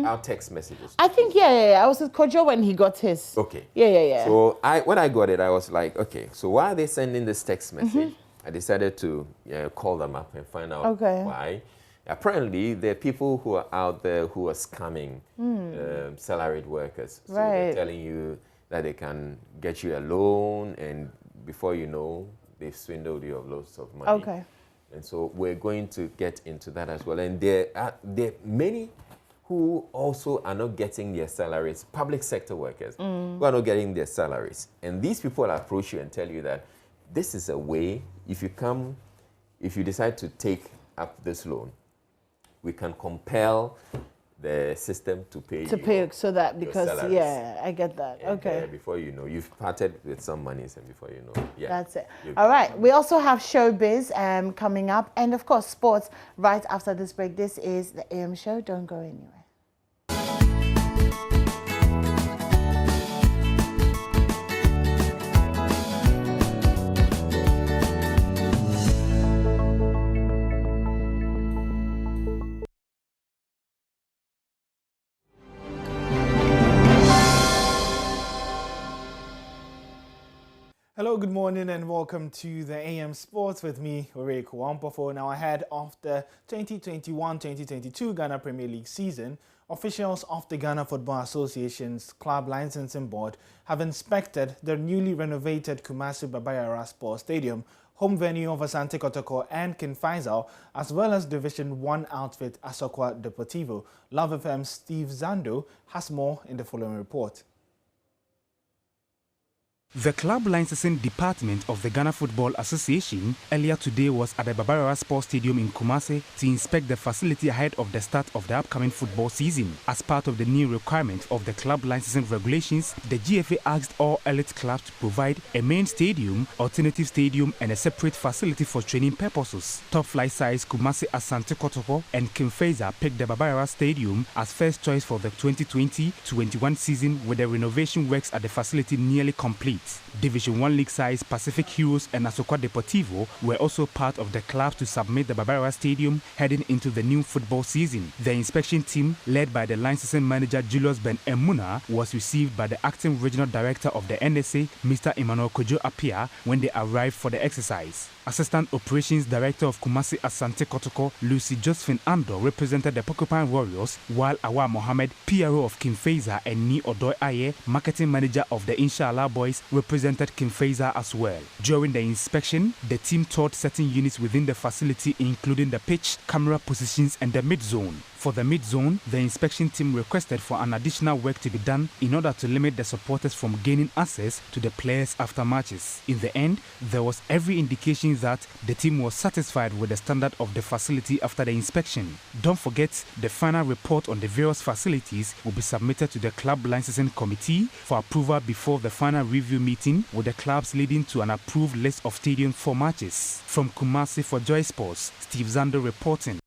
our text messages. I think, I was with Kojo when he got his. Okay. Yeah. So when I got it, I was like, okay, so why are they sending this text message? I decided to call them up and find out why. Apparently, there are people who are out there who are scamming salaried workers. So they're telling you that they can get you a loan, and before you know, they've swindled you of loads of money. Okay. And so we're going to get into that as well. And there are many who also are not getting their salaries, public sector workers who are not getting their salaries. And these people approach you and tell you that this is a way, if you decide to take up this loan, we can compel the system to pay you. So that, because, I get that. And, okay. Before you know, you've parted with some monies, and before you know, That's it. All right. We also have Showbiz coming up, and of course, sports right after this break. This is the AM show. Don't go anywhere. Hello, good morning and welcome to the AM Sports with me, Ore Kuampofo. Now ahead of the 2021-2022 Ghana Premier League season, Officials of the Ghana Football Association's Club Licensing Board have inspected the newly renovated Kumasi Babayara Sports Stadium, home venue of Asante Kotoko and King Faisal, as well as Division 1 outfit Asokwa Deportivo. Love FM's Steve Zando has more in the following report. The club licensing department of the Ghana Football Association earlier today was at the Babayara Sports Stadium in Kumasi to inspect the facility ahead of the start of the upcoming football season. As part of the new requirement of the club licensing regulations, the GFA asked all elite clubs to provide a main stadium, alternative stadium and a separate facility for training purposes. Top flight size Kumasi Asante Kotoko and King Faisal picked the Babayara Stadium as first choice for the 2020-21 season, with the renovation works at the facility nearly complete. Division 1 league size Pacific Heroes and Asokwa Deportivo were also part of the clubs to submit the Babayara Stadium heading into the new football season. The inspection team, led by the licensing manager Julius Ben Emuna, was received by the acting regional director of the NSA, Mr. Emmanuel Kojo Apia, when they arrived for the exercise. Assistant Operations Director of Kumasi Asante Kotoko, Lucy Josephine Amdo, represented the Porcupine Warriors, while Awa Mohammed, PRO of King Faisal, and Ni Odoy Aye, Marketing Manager of the Inshallah Boys, represented King Faisal as well. During the inspection, the team toured certain units within the facility, including the pitch, camera positions, and the mid-zone. For the mid-zone, the inspection team requested for an additional work to be done in order to limit the supporters from gaining access to the players after matches. In the end, there was every indication that the team was satisfied with the standard of the facility after the inspection. Don't forget, the final report on the various facilities will be submitted to the club licensing committee for approval before the final review meeting, with the clubs leading to an approved list of stadiums for matches. From Kumasi for Joy Sports, Steve Zando reporting.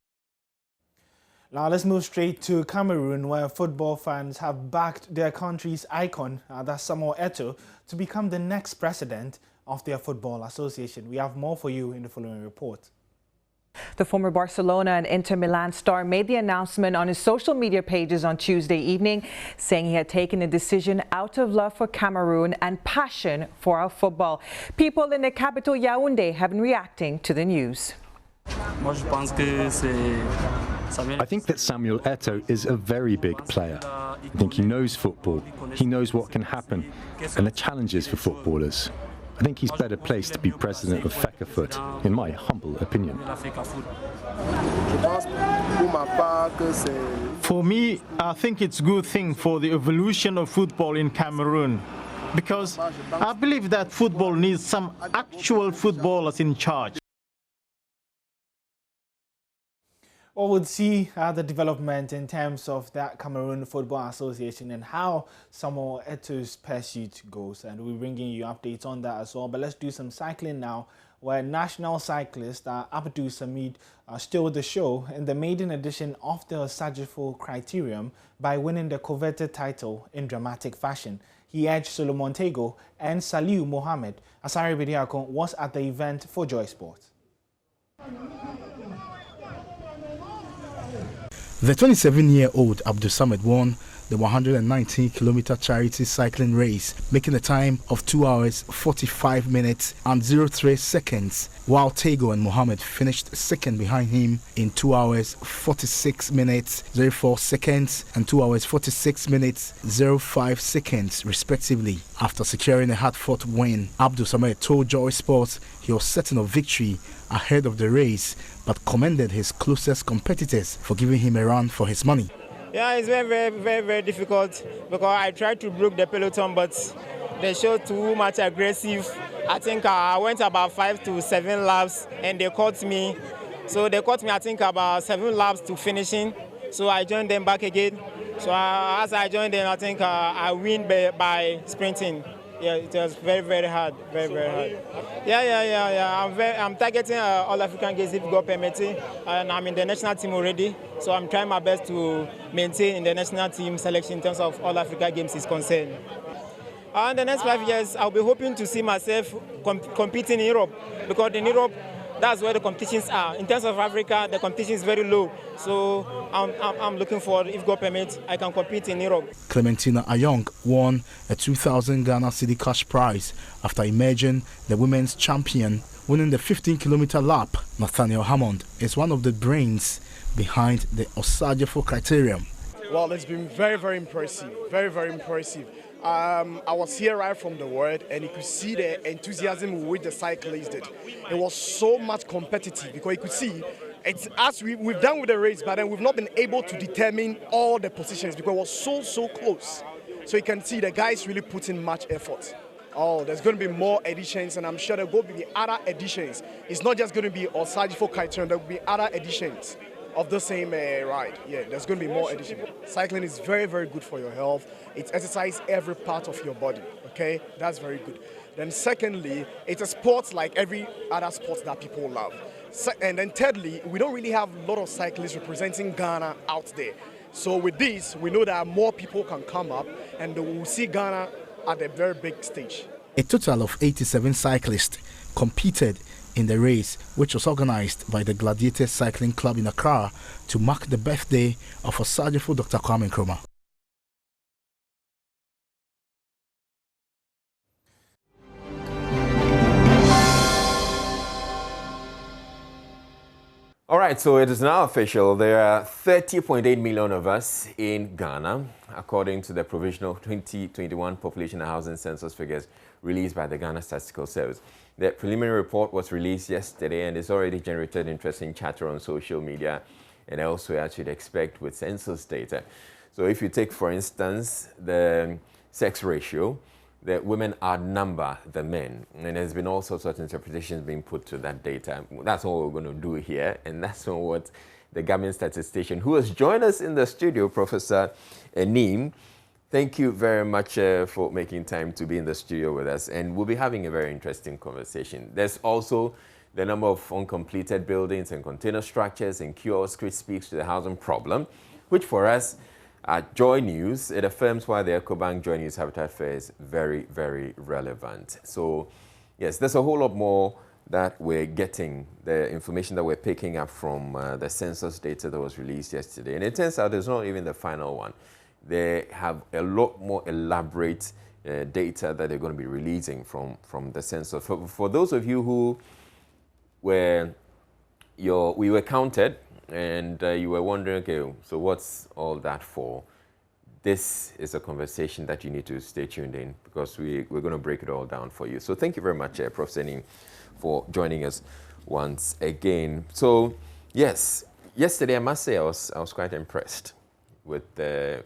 Now let's move straight to Cameroon, where football fans have backed their country's icon, that's Samuel Eto'o, to become the next president of their football association. We have more for you in the following report. The former Barcelona and Inter Milan star made the announcement on his social media pages on Tuesday evening, saying he had taken a decision out of love for Cameroon and passion for our football. People in the capital Yaoundé have been reacting to the news. I think that Samuel Eto'o is a very big player. I think he knows football, he knows what can happen and the challenges for footballers. I think he's better placed to be president of Fecafoot, in my humble opinion. For me, I think it's a good thing for the evolution of football in Cameroon, because I believe that football needs some actual footballers in charge. Or would see the development in terms of that Cameroon Football Association and how Samuel Eto'o's pursuit goes. And we're bringing you updates on that as well. But let's do some cycling now, where national cyclist Abdul Samid stole the show in the maiden edition of the Sagiful Criterium by winning the coveted title in dramatic fashion. He edged Solomon Tego and Saliu Mohammed. Asari Bediako was at the event for Joy Sports. The 27-year-old Abdul Samad won the 119-kilometer charity cycling race, making a time of 2 hours 45 minutes and 03 seconds, while Tego and Mohammed finished second behind him in 2 hours 46 minutes 04 seconds and 2 hours 46 minutes 05 seconds respectively. After securing a hard-fought win, Abdul Samad told Joy Sports he was certain of victory ahead of the race, but commended his closest competitors for giving him a run for his money. Yeah, it's very difficult because I tried to break the peloton, but they showed too much aggressive. I think I went about 5 to 7 laps and they caught me. So they caught me, I think, about 7 laps to finishing. So I joined them back again. So as I joined them, I think I win by sprinting. Yeah, it was very hard, very hard. Yeah. I'm targeting All African Games if God permitting, and I'm in the national team already. So I'm trying my best to maintain in the national team selection in terms of All Africa Games is concerned. In the next 5 years, I'll be hoping to see myself competing in Europe, because in Europe, that's where the competitions are. In terms of Africa, the competition is very low. So I'm looking forward, if God permits, I can compete in Europe. Clementina Ayong won a 2,000 Ghana Cedi cash prize after emerging the women's champion, winning the 15-kilometer lap. Nathaniel Hammond is one of the brains behind the Sagiful Criterium. Well, it's been very, very impressive. Very, very impressive. I was here right from the word, and you could see the enthusiasm with the cyclists did. It was so much competitive because you could see it's as we've done with the race, but then we've not been able to determine all the positions because it was so close. So you can see the guys really put in much effort. Oh, there's going to be more editions, and I'm sure there will be other editions. It's not just going to be Osaji for Kaiton, there will be other editions of the same ride. Yeah, there's going to be more editions. Cycling is very, very good for your health. It exercises every part of your body, okay? That's very good. Then secondly, it's a sport like every other sport that people love. And then thirdly, we don't really have a lot of cyclists representing Ghana out there. So with this, we know that more people can come up and we'll see Ghana at a very big stage. A total of 87 cyclists competed in the race, which was organized by the Gladiators Cycling Club in Accra to mark the birthday of Osajifo Dr. Kwame Nkrumah. All right, so it is now official. There are 30.8 million of us in Ghana, according to the provisional 2021 population and housing census figures released by the Ghana Statistical Service. The preliminary report was released yesterday and it's already generated interesting chatter on social media and elsewhere, as you'd expect with census data. So if you take, for instance, the sex ratio, the women outnumber the men, and there's been all sorts of interpretations being put to that data. That's all we're going to do here, and that's what the government statistician, who has joined us in the studio, Professor Enim. Thank you very much for making time to be in the studio with us, and we'll be having a very interesting conversation. There's also the number of uncompleted buildings and container structures and kiosks, which speaks to the housing problem, which for us at JoyNews, it affirms why the EcoBank JoyNews Habitat Fair is very, very relevant. So, yes, there's a whole lot more that we're getting, the information that we're picking up from the census data that was released yesterday. And it turns out it's not even the final one. They have a lot more elaborate data that they're going to be releasing from the census. For those of you who we were counted, and you were wondering, okay, so what's all that for? This is a conversation that you need to stay tuned in because we're going to break it all down for you. So thank you very much, Prof. Senim, for joining us once again. So yes, yesterday I must say I was quite impressed with the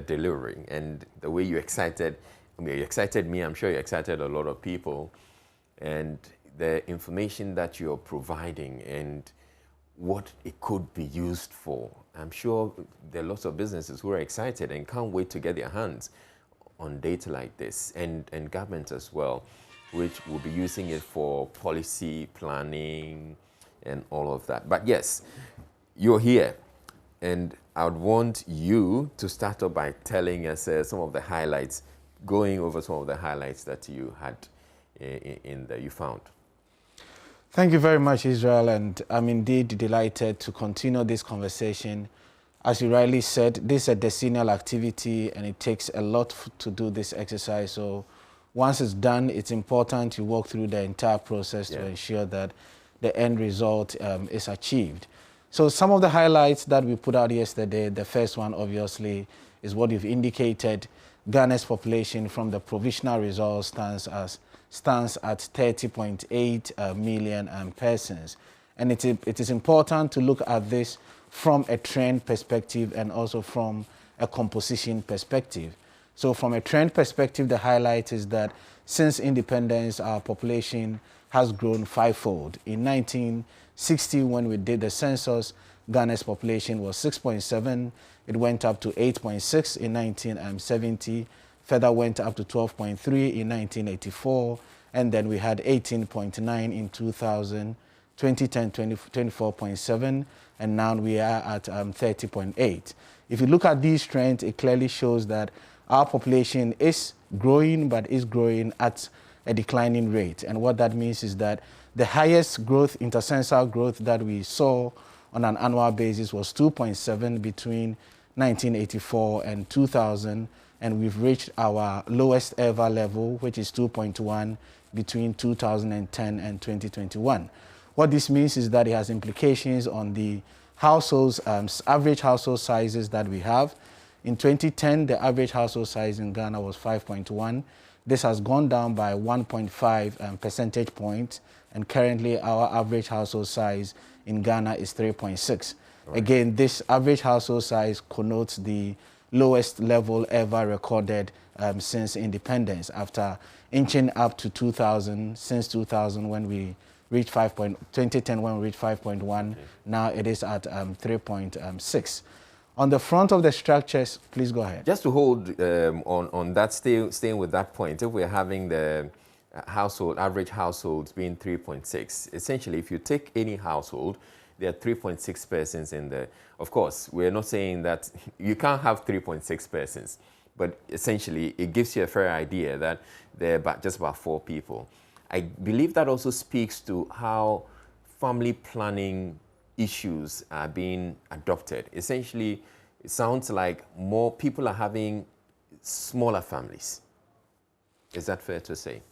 delivery and the way you excited. I mean, you excited me. I'm sure you excited a lot of people, and the information that you're providing and what it could be used for. I'm sure there are lots of businesses who are excited and can't wait to get their hands on data like this, and government as well, which will be using it for policy planning and all of that. But yes, you're here, and I would want you to start off by telling us some of the highlights, going over some of the highlights that you had you found. Thank you very much, Israel, and I'm indeed delighted to continue this conversation. As you rightly said, this is a decennial activity and it takes a lot to do this exercise. So once it's done, it's important to walk through the entire process to ensure that the end result is achieved. So some of the highlights that we put out yesterday, the first one obviously is what you've indicated. Ghana's population from the provisional results stands at 30.8 million persons. And it is important to look at this from a trend perspective and also from a composition perspective. So from a trend perspective, the highlight is that since independence, our population has grown fivefold. In 1960, when we did the census, Ghana's population was 6.7. It went up to 8.6 in 1970. Further went up to 12.3 in 1984, and then we had 18.9 in 2000, 2010, 24.7, and now we are at 30.8. If you look at these trends, it clearly shows that our population is growing, but is growing at a declining rate. And what that means is that the highest growth, intercensal growth that we saw on an annual basis was 2.7 between 1984 and 2000. And we've reached our lowest ever level, which is 2.1 between 2010 and 2021. What this means is that it has implications on the households, average household sizes that we have. In 2010, the average household size in Ghana was 5.1. This has gone down by 1.5 percentage points, and currently our average household size in Ghana is 3.6. Right. Again, this average household size connotes the lowest level ever recorded since independence, after inching up to 2000, since 2000 when we reached 2010 when we reached 5.1, now it is at 3.6. On the front of the structures, please go ahead. Just to hold on that, staying with that point, if we're having the average households being 3.6, essentially if you take any household, there are 3.6 persons in there. Of course, we're not saying that you can't have 3.6 persons, but essentially it gives you a fair idea that there are just about 4 people. I believe that also speaks to how family planning issues are being adopted. Essentially, it sounds like more people are having smaller families. Is that fair to say?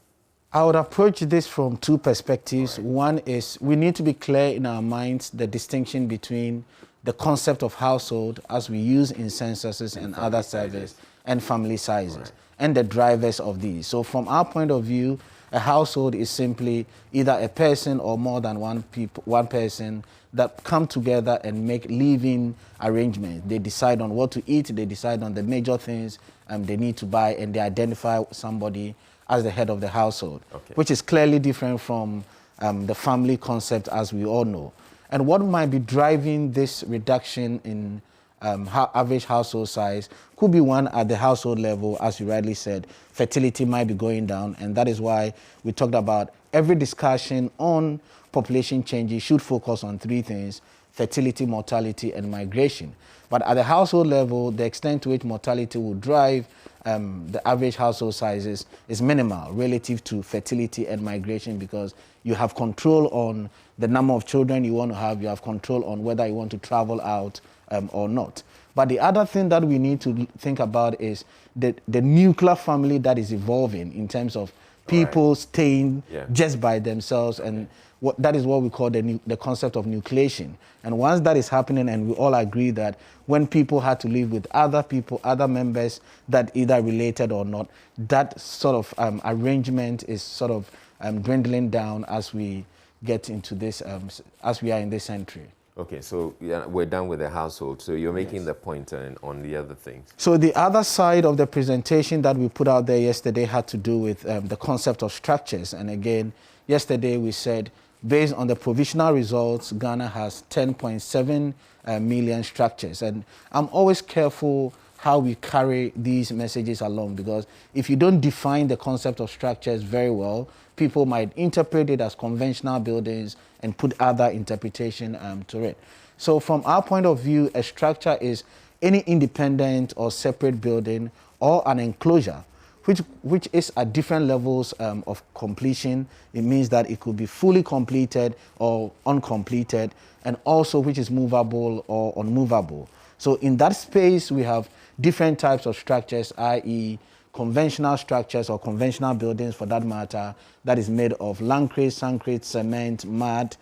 I would approach this from 2 perspectives. Right. One is we need to be clear in our minds the distinction between the concept of household as we use in censuses and other surveys and family sizes, right, and the drivers of these. So from our point of view, a household is simply either a person or more than one person that come together and make living arrangements. They decide on what to eat, they decide on the major things they need to buy, and they identify somebody as the head of the household, okay, which is clearly different from the family concept as we all know. And what might be driving this reduction in average household size could be one at the household level, as you rightly said, fertility might be going down, and that is why we talked about every discussion on population changes should focus on 3 things: fertility, mortality, and migration. But at the household level, the extent to which mortality will drive the average household sizes is minimal relative to fertility and migration, because you have control on the number of children you want to have, you have control on whether you want to travel out or not. But the other thing that we need to think about is the nuclear family that is evolving in terms of people, right, staying, yeah, just by themselves, and that is what we call the concept of nucleation. And once that is happening, and we all agree that when people had to live with other people, other members that either related or not, that sort of arrangement is sort of dwindling down as we get into this, as we are in this century. Okay, so yeah, we're done with the household. So you're making, yes, the point on the other things. So the other side of the presentation that we put out there yesterday had to do with the concept of structures. And again, yesterday we said, based on the provisional results, Ghana has 10.7 million structures. And I'm always careful how we carry these messages along, because if you don't define the concept of structures very well, people might interpret it as conventional buildings and put other interpretation to it. So from our point of view, a structure is any independent or separate building or an enclosure which is at different levels of completion. It means that it could be fully completed or uncompleted, and also which is movable or unmovable. So in that space, we have different types of structures, i.e. conventional structures or conventional buildings for that matter, that is made of concrete, concrete, cement, mud,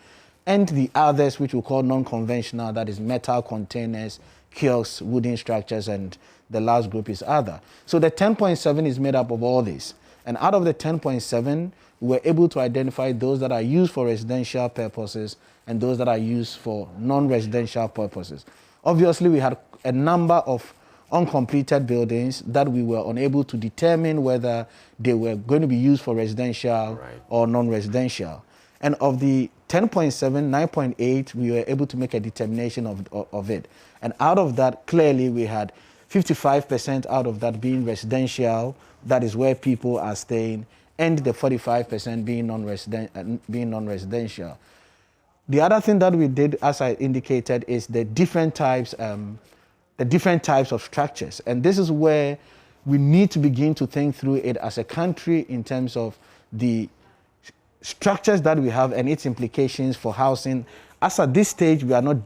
and the others which we call non-conventional, that is metal containers, kiosks, wooden structures, and the last group is other. So the 10.7 is made up of all this. And out of the 10.7, we were able to identify those that are used for residential purposes and those that are used for non-residential purposes. Obviously, we had a number of uncompleted buildings that we were unable to determine whether they were going to be used for residential, right, or non-residential. And of the 10.7, 9.8, we were able to make a determination of it. And out of that, clearly, we had 55% out of that being residential, that is where people are staying, and the 45% being non-residential. The other thing that we did, as I indicated, is the different types of structures. And this is where we need to begin to think through it as a country in terms of the structures that we have and its implications for housing. As at this stage, we are not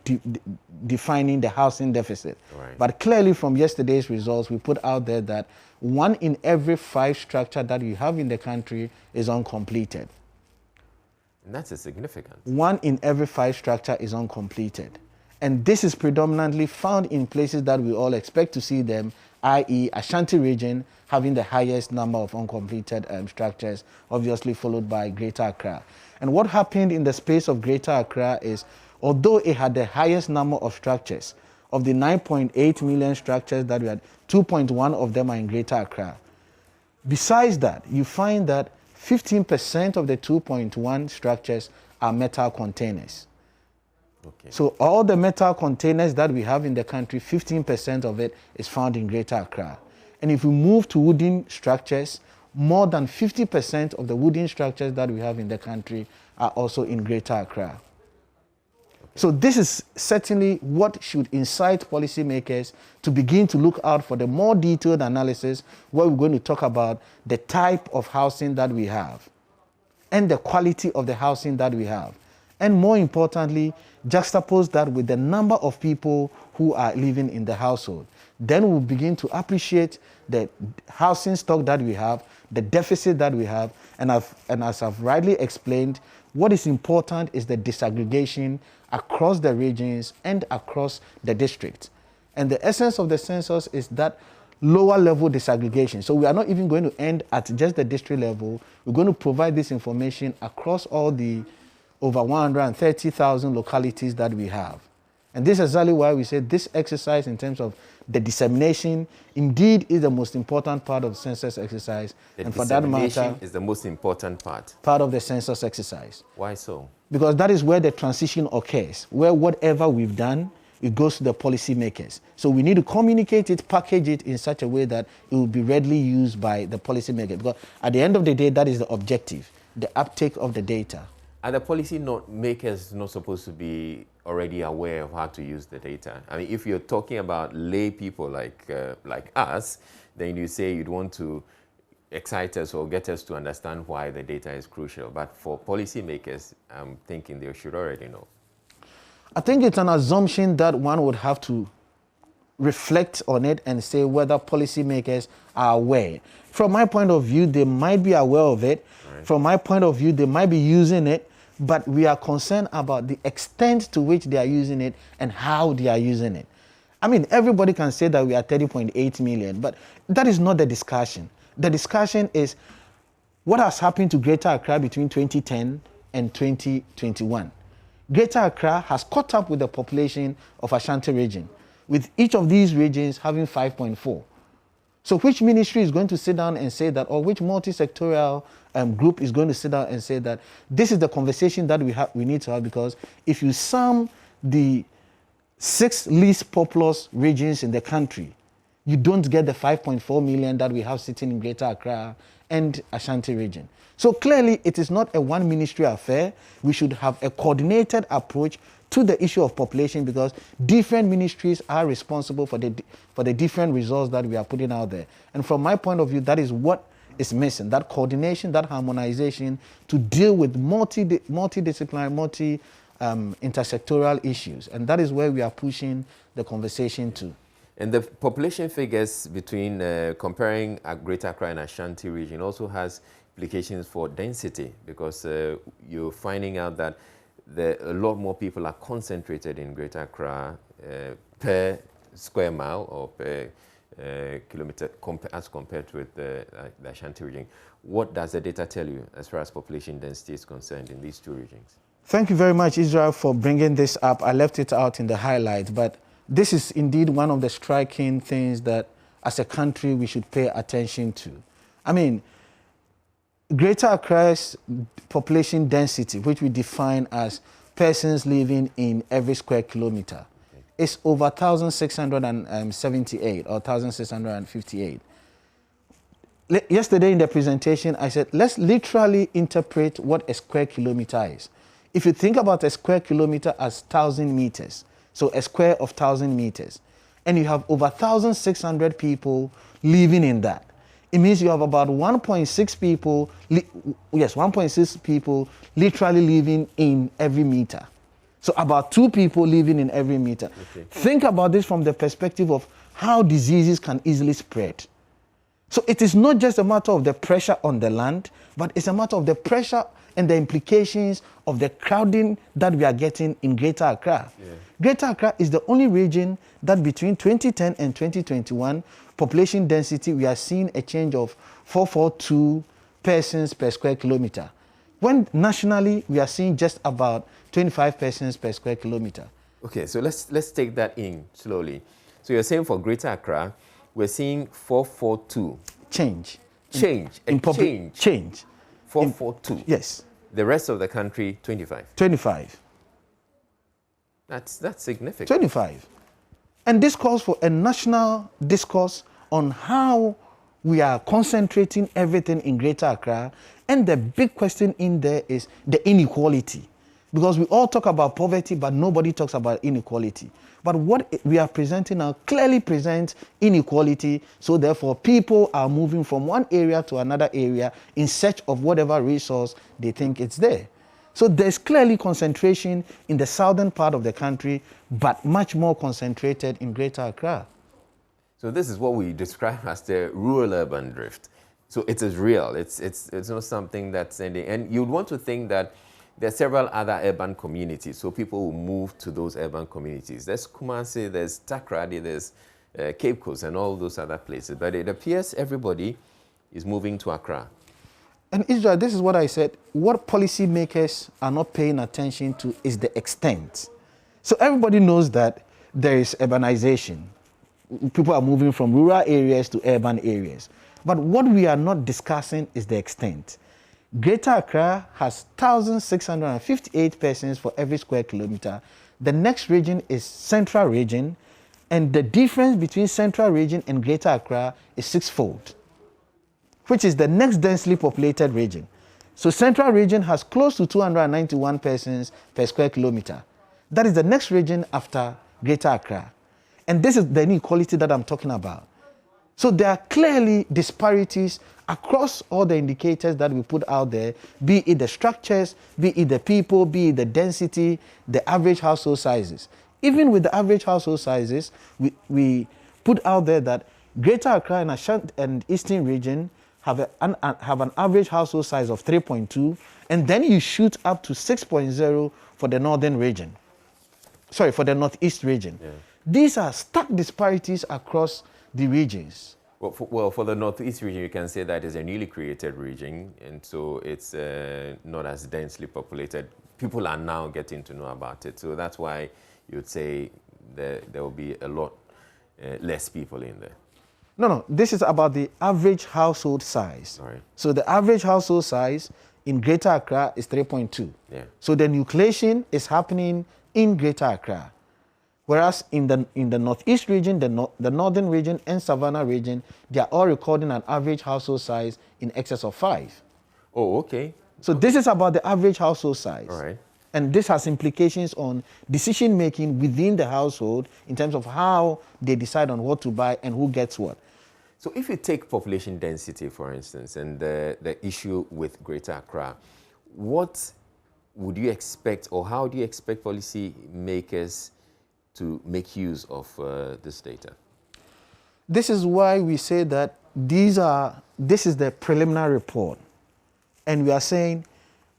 defining the housing deficit. Right. But clearly from yesterday's results, we put out there that 1 in every 5 structure that we have in the country is uncompleted. And that's a significant. 1 in every 5 structure is uncompleted. And this is predominantly found in places that we all expect to see them, i.e. Ashanti region having the highest number of uncompleted structures, obviously followed by Greater Accra. And what happened in the space of Greater Accra is, although it had the highest number of structures, of the 9.8 million structures that we had, 2.1 of them are in Greater Accra. Besides that, you find that 15% of the 2.1 structures are metal containers. Okay. So all the metal containers that we have in the country, 15% of it is found in Greater Accra. And if we move to wooden structures, more than 50% of the wooden structures that we have in the country are also in Greater Accra. Okay. So this is certainly what should incite policymakers to begin to look out for the more detailed analysis where we're going to talk about the type of housing that we have and the quality of the housing that we have. And more importantly, juxtapose that with the number of people who are living in the household. Then we'll begin to appreciate the housing stock that we have, the deficit that we have, and as I've rightly explained, what is important is the disaggregation across the regions and across the district. And the essence of the census is that lower level disaggregation. So we are not even going to end at just the district level. We're going to provide this information across all the over 130,000 localities that we have. And this is exactly why we said this exercise in terms of the dissemination indeed is the most important part of the census exercise. The and for that matter, is the most important part of the census exercise. Why so? Because that is where the transition occurs, where whatever we've done, it goes to the policymakers. So we need to communicate it, package it in such a way that it will be readily used by the policymakers. Because at the end of the day, that is the objective, the uptake of the data. Are the policy makers not supposed to be already aware of how to use the data? I mean, if you're talking about lay people like us, then you say you'd want to excite us or get us to understand why the data is crucial. But for policymakers, I'm thinking they should already know. I think it's an assumption that one would have to reflect on it and say whether policymakers are aware. From my point of view, they might be aware of it. Right. From my point of view, they might be using it, but we are concerned about the extent to which they are using it and how they are using it. I mean, everybody can say that we are 30.8 million, but that is not the discussion. The discussion is what has happened to Greater Accra between 2010 and 2021. Greater Accra has caught up with the population of Ashanti region, with each of these regions having 5.4. So which ministry is going to sit down and say that, or which multi-sectorial group is going to sit down and say that this is the conversation that we need to have? Because if you sum the 6 least populous regions in the country, you don't get the 5.4 million that we have sitting in Greater Accra and Ashanti region. So clearly, it is not a one ministry affair. We should have a coordinated approach to the issue of population because different ministries are responsible for the different results that we are putting out there. And from my point of view, that is what is missing, that coordination, that harmonization to deal with multidisciplinary, intersectoral issues. And that is where we are pushing the conversation to. And the population figures between comparing Greater Accra and Ashanti region also has implications for density because you're finding out that a lot more people are concentrated in Greater Accra per square mile or per kilometer as compared with the Ashanti region. What does the data tell you as far as population density is concerned in these two regions? Thank you very much, Israel, for bringing this up. I left it out in the highlight, but this is indeed one of the striking things that as a country we should pay attention to. I mean, Greater Accra's population density, which we define as persons living in every square kilometer, is over 1,678 or 1,658. Yesterday in the presentation, I said, let's literally interpret what a square kilometer is. If you think about a square kilometer as 1,000 meters, so a square of 1,000 meters, and you have over 1,600 people living in that, it means you have about 1.6 people, 1.6 people literally living in every meter. So about 2 people living in every meter. Okay. Think about this from the perspective of how diseases can easily spread. So it is not just a matter of the pressure on the land, but it's a matter of the pressure and the implications of the crowding that we are getting in Greater Accra. Yeah. Greater Accra is the only region that between 2010 and 2021, population density, we are seeing a change of 442 persons per square kilometer. When nationally, we are seeing just about 25 persons per square kilometer. Okay, so let's take that in slowly. So you're saying for Greater Accra, we're seeing 442. Change. Change. Change. 442. Yes. The rest of the country, 25. 25. That's significant. 25. And this calls for a national discourse on how we are concentrating everything in Greater Accra. And the big question in there is the inequality. Because we all talk about poverty, but nobody talks about inequality. But what we are presenting now clearly presents inequality. So therefore, people are moving from one area to another area in search of whatever resource they think it's there. So there's clearly concentration in the southern part of the country, but much more concentrated in Greater Accra. So this is what we describe as the rural-urban drift. So it is real. It's not something that's ending. And you'd want to think that there are several other urban communities, so people will move to those urban communities. There's Kumasi, there's Takrady, there's Cape Coast, and all those other places. But it appears everybody is moving to Accra. And Israel, this is what I said. What policymakers are not paying attention to is the extent. So everybody knows that there is urbanization. People are moving from rural areas to urban areas. But what we are not discussing is the extent. Greater Accra has 1,658 persons for every square kilometer. The next region is Central Region, and the difference between Central Region and Greater Accra is sixfold, which is the next densely populated region. So Central Region has close to 291 persons per square kilometer. That is the next region after Greater Accra. And this is the inequality that I'm talking about. So there are clearly disparities across all the indicators that we put out there, be it the structures, be it the people, be it the density, the average household sizes. Even with the average household sizes, we put out there that Greater Accra and Ashanti and Eastern Region have an average household size of 3.2, and then you shoot up to 6.0 for the Northern Region. Sorry, for the Northeast Region. Yeah. These are stark disparities across the regions. Well, for the Northeast region, you can say that is a newly created region, and so it's not as densely populated. People are now getting to know about it, so that's why you'd say there will be a lot less people in there. No, this is about the average household size. Right. So the average household size in Greater Accra is 3.2. Yeah. So the nucleation is happening in Greater Accra. Whereas in the Northeast region, the Northern region, and Savannah region, they are all recording an average household size in excess of 5. Oh, okay. So this is about the average household size. All right. And this has implications on decision-making within the household in terms of how they decide on what to buy and who gets what. So if you take population density, for instance, and the issue with Greater Accra, what would you expect, or how do you expect policy makers to make use of this data? This is why we say that this is the preliminary report. And we are saying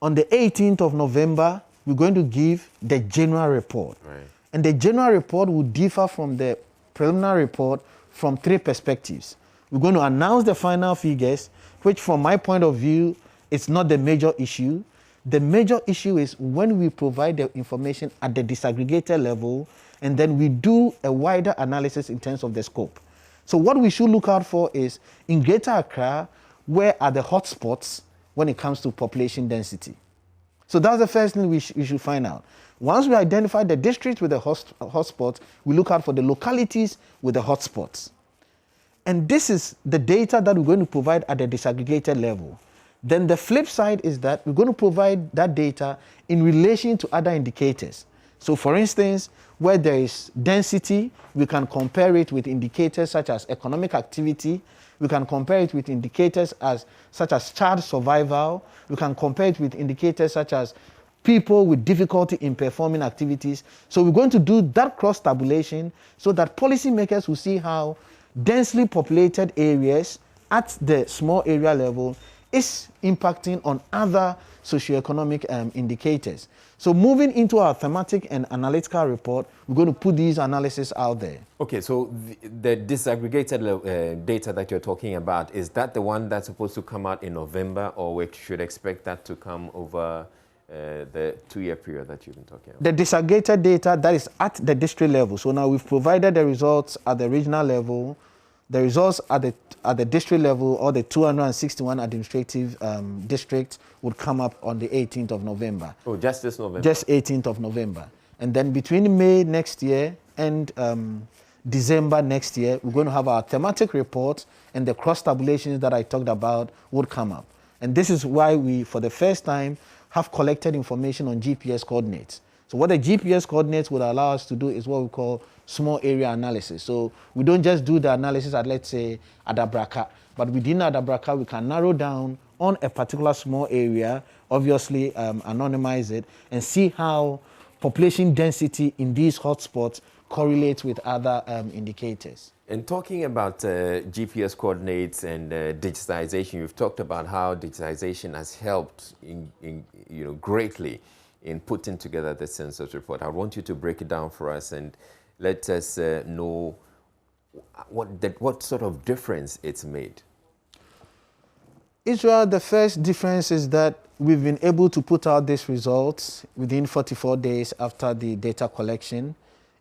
on the 18th of November, we're going to give the general report. Right. And the general report will differ from the preliminary report from 3 perspectives. We're going to announce the final figures, which from my point of view, it's not the major issue. The major issue is when we provide the information at the disaggregated level, and then we do a wider analysis in terms of the scope. So what we should look out for is, in Greater Accra, where are the hotspots when it comes to population density? So that's the first thing we should find out. Once we identify the districts with the hotspots, we look out for the localities with the hotspots. And this is the data that we're going to provide at the disaggregated level. Then the flip side is that we're going to provide that data in relation to other indicators. So for instance, where there is density, we can compare it with indicators such as economic activity. We can compare it with indicators such as child survival. We can compare it with indicators such as people with difficulty in performing activities. So we're going to do that cross-tabulation so that policymakers will see how densely populated areas at the small area level is impacting on other socioeconomic indicators. So moving into our thematic and analytical report, we're going to put these analyses out there. Okay, so the disaggregated data that you're talking about, is that the one that's supposed to come out in November, or we should expect that to come over the 2-year period that you've been talking about? The disaggregated data, that is at the district level. So now we've provided the results at the regional level. The results at the district level, or the 261 administrative districts, would come up on the 18th of November. Oh, just this November? Just 18th of November. And then between May next year and December next year, we're going to have our thematic report, and the cross-tabulations that I talked about would come up. And this is why we, for the first time, have collected information on GPS coordinates. So what the GPS coordinates would allow us to do is what we call small area analysis. So we don't just do the analysis at, let's say, Adabraka, but within Adabraka, we can narrow down on a particular small area, obviously anonymize it, and see how population density in these hotspots correlates with other indicators. And talking about GPS coordinates and digitization, you've talked about how digitization has helped greatly in putting together the census report. I want you to break it down for us and let us know what sort of difference it's made. Israel, the first difference is that we've been able to put out these results within 44 days after the data collection.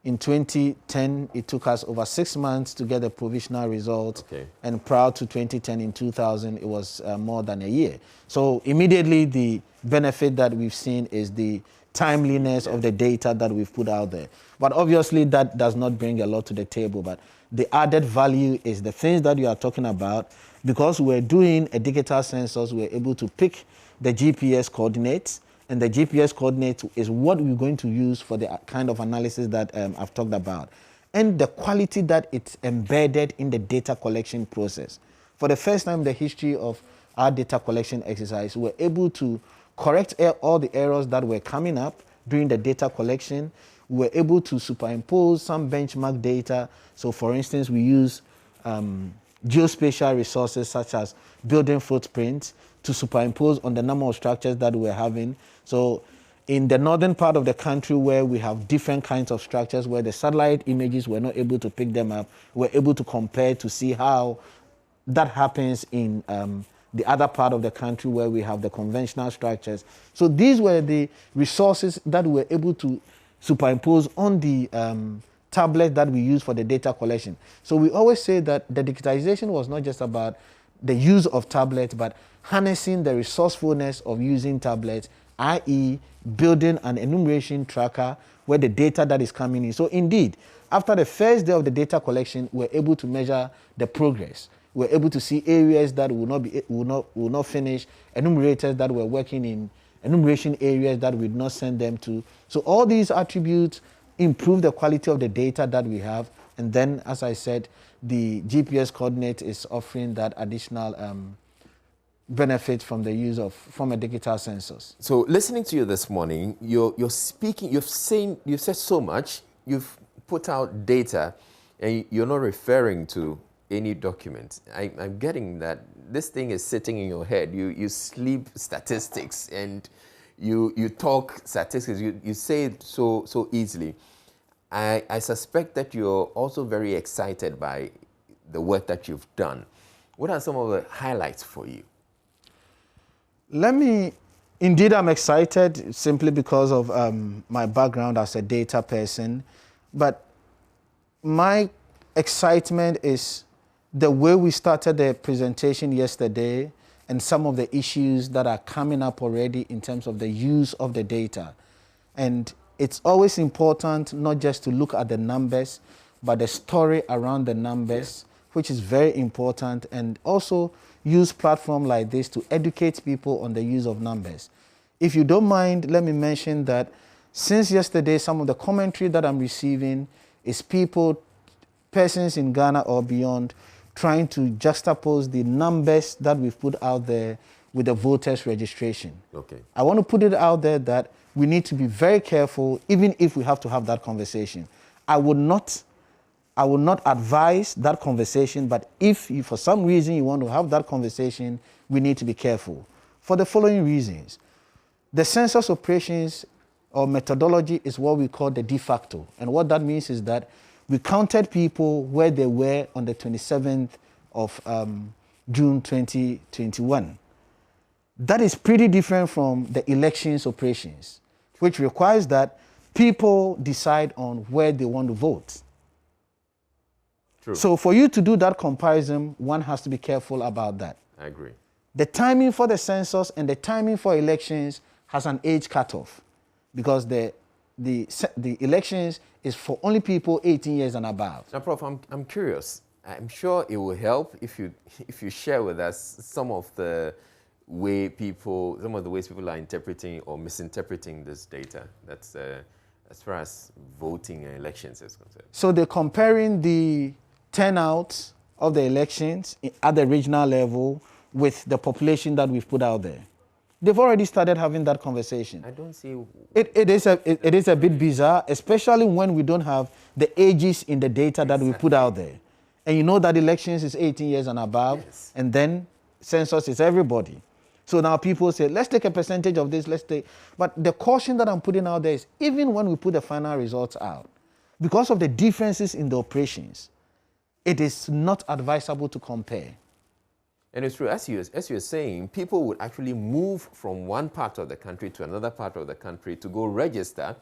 In 2010, it took us over 6 months to get the provisional results. Okay. And prior to 2010, in 2000, it was more than a year. So immediately, the benefit that we've seen is the timeliness of the data that we've put out there. But obviously, that does not bring a lot to the table. But the added value is the things that you are talking about. Because we're doing a digital census, we're able to pick the GPS coordinates, and the GPS coordinate is what we're going to use for the kind of analysis that I've talked about. And the quality that it's embedded in the data collection process. For the first time in the history of our data collection exercise, we're able to correct all the errors that were coming up during the data collection. We're able to superimpose some benchmark data. So for instance, we use geospatial resources such as building footprints to superimpose on the number of structures that we're having. So in the northern part of the country where we have different kinds of structures, where the satellite images were not able to pick them up, we're able to compare to see how that happens in the other part of the country where we have the conventional structures. So these were the resources that we were able to superimpose on the tablet that we use for the data collection. So we always say that the digitization was not just about the use of tablets, but harnessing the resourcefulness of using tablets, i.e. building an enumeration tracker where the data that is coming in. So indeed, after the first day of the data collection, we're able to measure the progress. We're able to see areas that will not finish, enumerators that were working in enumeration areas that we did not send them to. So all these attributes improve the quality of the data that we have. And then, as I said, the GPS coordinate is offering that additional benefit from the use from a digital census. So listening to you this morning, you're speaking, you've said so much, you've put out data, and you're not referring to any document. I'm getting that this thing is sitting in your head. You sleep statistics and you talk statistics. You say it so easily. I suspect that you're also very excited by the work that you've done. What are some of the highlights for you? Indeed, I'm excited simply because of my background as a data person. But my excitement is the way we started the presentation yesterday and some of the issues that are coming up already in terms of the use of the data. And it's always important not just to look at the numbers, but the story around the numbers, which is very important, and also use platforms like this to educate people on the use of numbers. If you don't mind, let me mention that since yesterday, some of the commentary that I'm receiving is persons in Ghana or beyond, trying to juxtapose the numbers that we've put out there with the voters' registration. Okay. I want to put it out there that we need to be very careful, even if we have to have that conversation. I would not advise that conversation, but if you, for some reason you want to have that conversation, we need to be careful. For the following reasons. The census operations or methodology is what we call the de facto. And what that means is that we counted people where they were on the 27th of June 2021. That is pretty different from the elections operations, which requires that people decide on where they want to vote. True. So for you to do that comparison, one has to be careful about that. I agree. The timing for the census and the timing for elections has an age cutoff, because the elections is for only people 18 years and above. Now, Prof, I'm curious. I'm sure it will help if you share with us some of the ways people are interpreting or misinterpreting this data. That's as far as voting and elections is concerned. So they're comparing the turnout of the elections at the regional level with the population that we've put out there. They've already started having that conversation. I don't see... It is a bit bizarre, especially when we don't have the ages in the data that we put out there. And you know that elections is 18 years and above, yes. And then census is everybody. So now people say, let's take a percentage of this, But the caution that I'm putting out there is, even when we put the final results out, because of the differences in the operations, it is not advisable to compare. And it's true, as you're saying, people would actually move from one part of the country to another part of the country to go register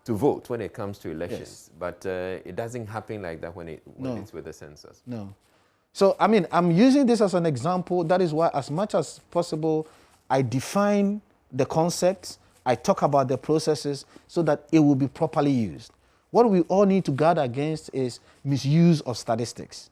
to vote when it comes to elections. Yes. But it doesn't happen like that when it's with the census. No. So, I mean, I'm using this as an example. That is why, as much as possible, I define the concepts, I talk about the processes so that it will be properly used. What we all need to guard against is misuse of statistics.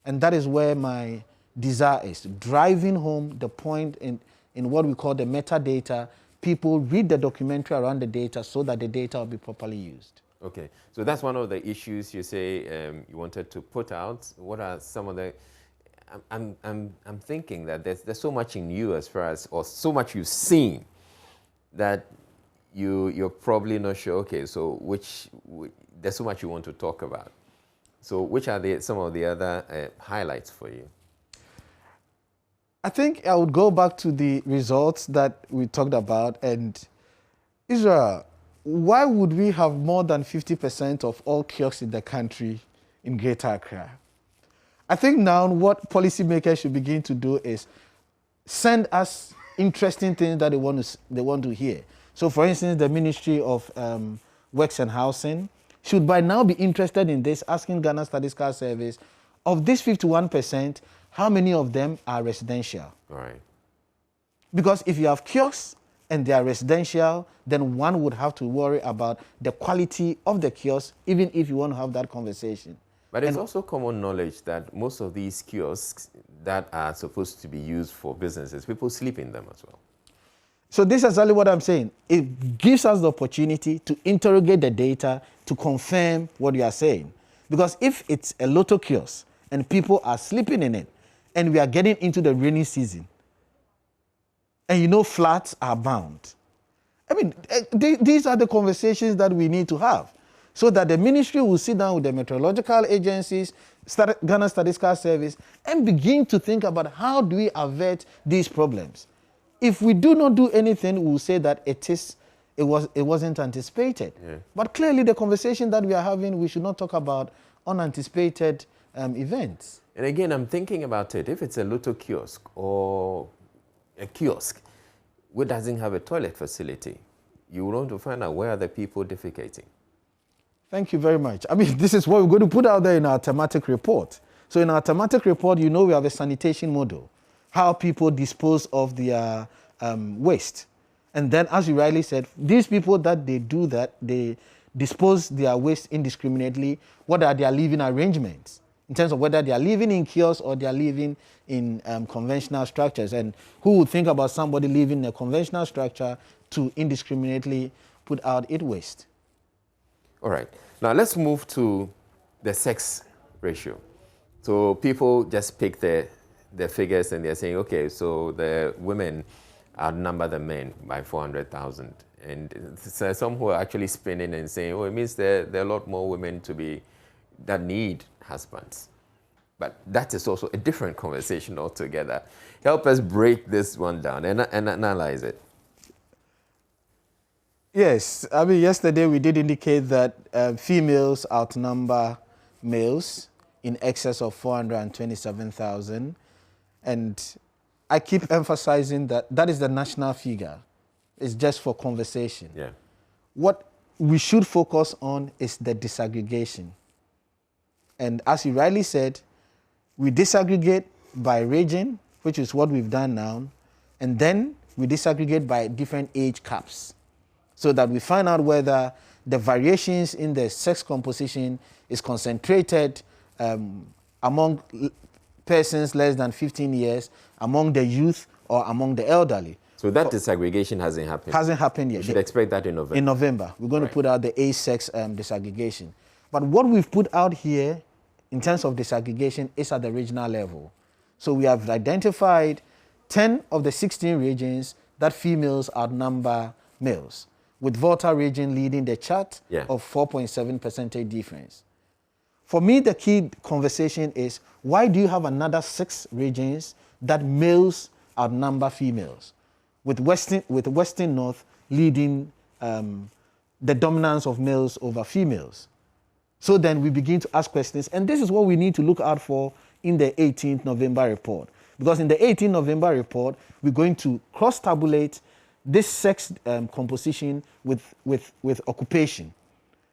And that is where my desire is, driving home the point in what we call the metadata. People read the documentary around the data so that the data will be properly used. Okay, so that's one of the issues you say you wanted to put out. What are some of the... I'm thinking that there's so much in you as far as, or so much you've seen that you're probably not sure, okay, so there's so much you want to talk about. So which are some of the other highlights for you? I think I would go back to the results that we talked about. And Israel, why would we have more than 50% of all kiosks in the country in Greater Accra? I think now what policymakers should begin to do is send us interesting things that they want to hear. So, for instance, the Ministry of Works and Housing should by now be interested in this, asking Ghana Statistical Service, of this 51%, how many of them are residential? Right. Because if you have kiosks and they are residential, then one would have to worry about the quality of the kiosk, even if you want to have that conversation. But it's also common knowledge that most of these kiosks that are supposed to be used for businesses, people sleep in them as well. So this is exactly what I'm saying. It gives us the opportunity to interrogate the data to confirm what you are saying. Because if it's a lotto kiosk and people are sleeping in it, and we are getting into the rainy season, and you know floods are bound. I mean, these are the conversations that we need to have, so that the ministry will sit down with the meteorological agencies, Ghana Statistical Service, and begin to think about how do we avert these problems. If we do not do anything, we will say that it wasn't anticipated. Yeah. But clearly the conversation that we are having, we should not talk about unanticipated events. And again, I'm thinking about it. If it's a lotto kiosk or a kiosk which doesn't have a toilet facility, you want to find out where are the people defecating. Thank you very much. I mean, this is what we're going to put out there in our thematic report. So in our thematic report, you know we have a sanitation model, how people dispose of their waste. And then, as you rightly said, these people that they do that, they dispose their waste indiscriminately, what are their living arrangements? In terms of whether they are living in kiosks or they are living in conventional structures. And who would think about somebody living in a conventional structure to indiscriminately put out its waste? All right. Now let's move to the sex ratio. So people just pick the figures and they're saying, okay, so the women outnumber the men by 400,000. And so some who are actually spinning and saying, oh, it means there are a lot more women that need husbands. But that is also a different conversation altogether. Help us break this one down and analyze it. Yes, I mean, yesterday we did indicate that females outnumber males in excess of 427,000. And I keep emphasizing that that is the national figure. It's just for conversation. Yeah. What we should focus on is the disaggregation. And as you rightly said, we disaggregate by region, which is what we've done now, and then we disaggregate by different age caps, so that we find out whether the variations in the sex composition is concentrated among persons less than 15 years, among the youth, or among the elderly. So that disaggregation hasn't happened? Hasn't happened yet. We should expect that in November. In November. We're going to put out the age-sex disaggregation. But what we've put out here in terms of disaggregation is at the regional level. So we have identified 10 of the 16 regions that females outnumber males, with Volta region leading the chart of 4.7% difference. For me, the key conversation is, why do you have another 6 regions that males outnumber females, with Western North leading the dominance of males over females? So then we begin to ask questions, and this is what we need to look out for in the 18th November report. Because in the 18th November report, we're going to cross-tabulate this sex composition with occupation.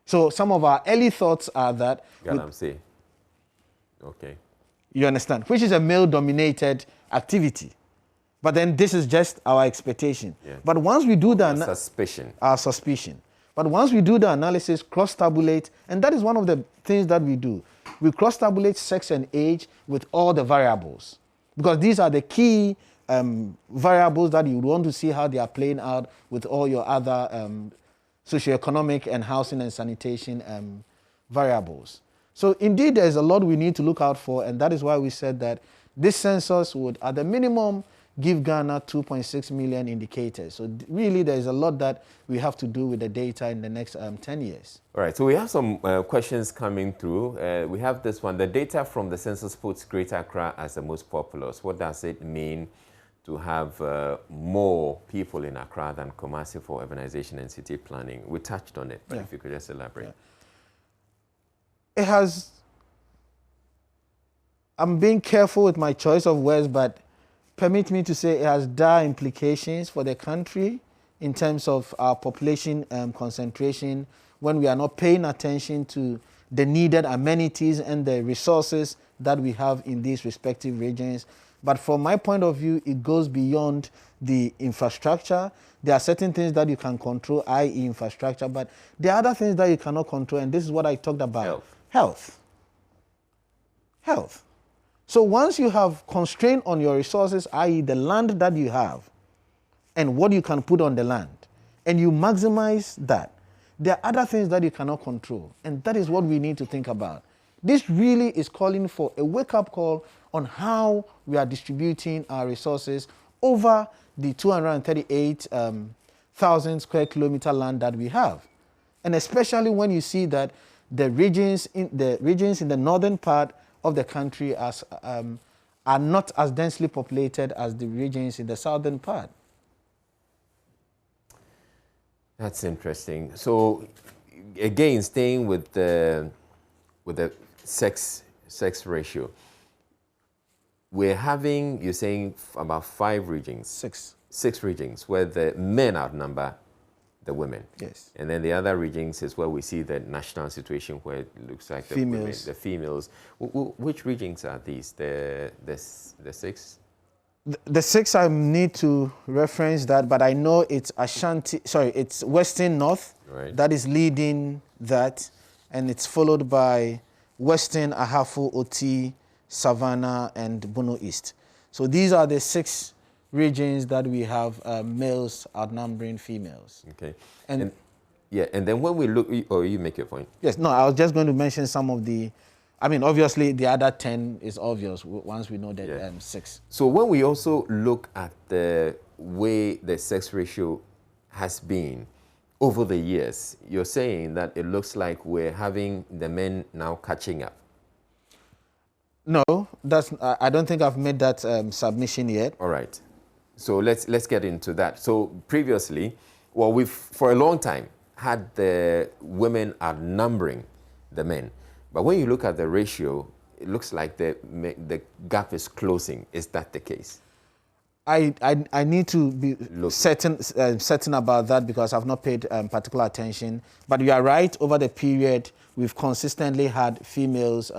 So some of our early thoughts are that... Galamsey. Okay. You understand? Which is a male-dominated activity. But then this is just our expectation. Yeah. But once we do that... Suspicion. Our suspicion. But once we do the analysis, cross-tabulate, and that is one of the things that we do. We cross-tabulate sex and age with all the variables, because these are the key variables that you want to see how they are playing out with all your other socioeconomic and housing and sanitation variables. So indeed, there's a lot we need to look out for, and that is why we said that this census would, at the minimum, give Ghana 2.6 million indicators. So really, there's a lot that we have to do with the data in the next 10 years. All right, so we have some questions coming through. We have this one. The data from the census puts Greater Accra as the most populous. What does it mean to have more people in Accra than Kumasi for urbanization and city planning? We touched on it, but if you could just elaborate. It has... I'm being careful with my choice of words, but permit me to say it has dire implications for the country in terms of our population concentration, when we are not paying attention to the needed amenities and the resources that we have in these respective regions. But from my point of view, it goes beyond the infrastructure. There are certain things that you can control, i.e. infrastructure, but there are other things that you cannot control, and this is what I talked about. Health. So once you have constraint on your resources, i.e. the land that you have and what you can put on the land, and you maximize that, there are other things that you cannot control, and that is what we need to think about. This really is calling for a wake-up call on how we are distributing our resources over the 238,000 square kilometer land that we have. And especially when you see that the regions in the northern part of the country are not as densely populated as the regions in the southern part. That's interesting. So, again, staying with the sex ratio, we're having, you're saying, about 5 regions. 6 regions where the men outnumber the women. Yes. And then the other regions is where we see the national situation where it looks like the females. Women, the females. Which regions are these? The 6? The 6, I need to reference that, but I know it's it's Western North that is leading that, and it's followed by Western, Ahafo, Oti, Savannah, and Bono East. So these are the 6 regions that we have males outnumbering females. Okay. And then when we look, you make your point. Yes, no, I was just going to mention some of the, I mean, obviously the other 10 is obvious once we know that 6. So when we also look at the way the sex ratio has been over the years, you're saying that it looks like we're having the men now catching up. No, I don't think I've made that submission yet. All right. So let's get into that. So previously, well, we've for a long time had the women outnumbering the men. But when you look at the ratio, it looks like the gap is closing. Is that the case? I need to be certain about that because I've not paid particular attention. But you are right, over the period, we've consistently had females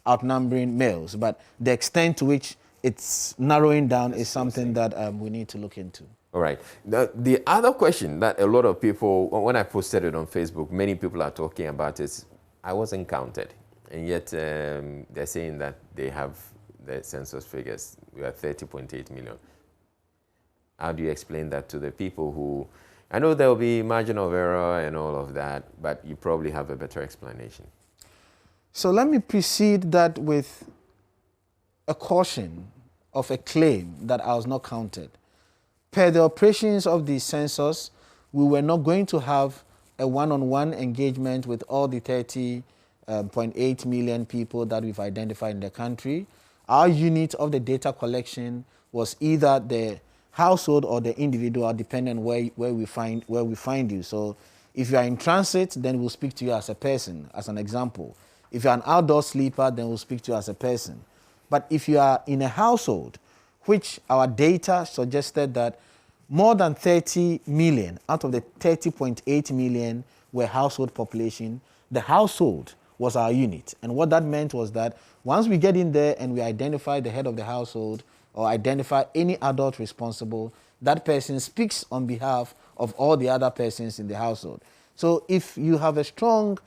outnumbering males. But the extent to which it's narrowing down is something that we need to look into. All right. The other question that a lot of people, when I posted it on Facebook, many people are talking about is, I wasn't counted. And yet they're saying that they have the census figures. We are 30.8 million. How do you explain that to the people who, I know there will be margin of error and all of that, but you probably have a better explanation. So let me precede that with a caution of a claim that I was not counted. Per the operations of the census, we were not going to have a one-on-one engagement with all the 30.8 million people that we've identified in the country. Our unit of the data collection was either the household or the individual, depending on where we find you. So if you are in transit, then we'll speak to you as a person, as an example. If you're an outdoor sleeper, then we'll speak to you as a person. But if you are in a household, which our data suggested that more than 30 million out of the 30.8 million were household population, the household was our unit. And what that meant was that once we get in there and we identify the head of the household or identify any adult responsible, that person speaks on behalf of all the other persons in the household. So if you have a strong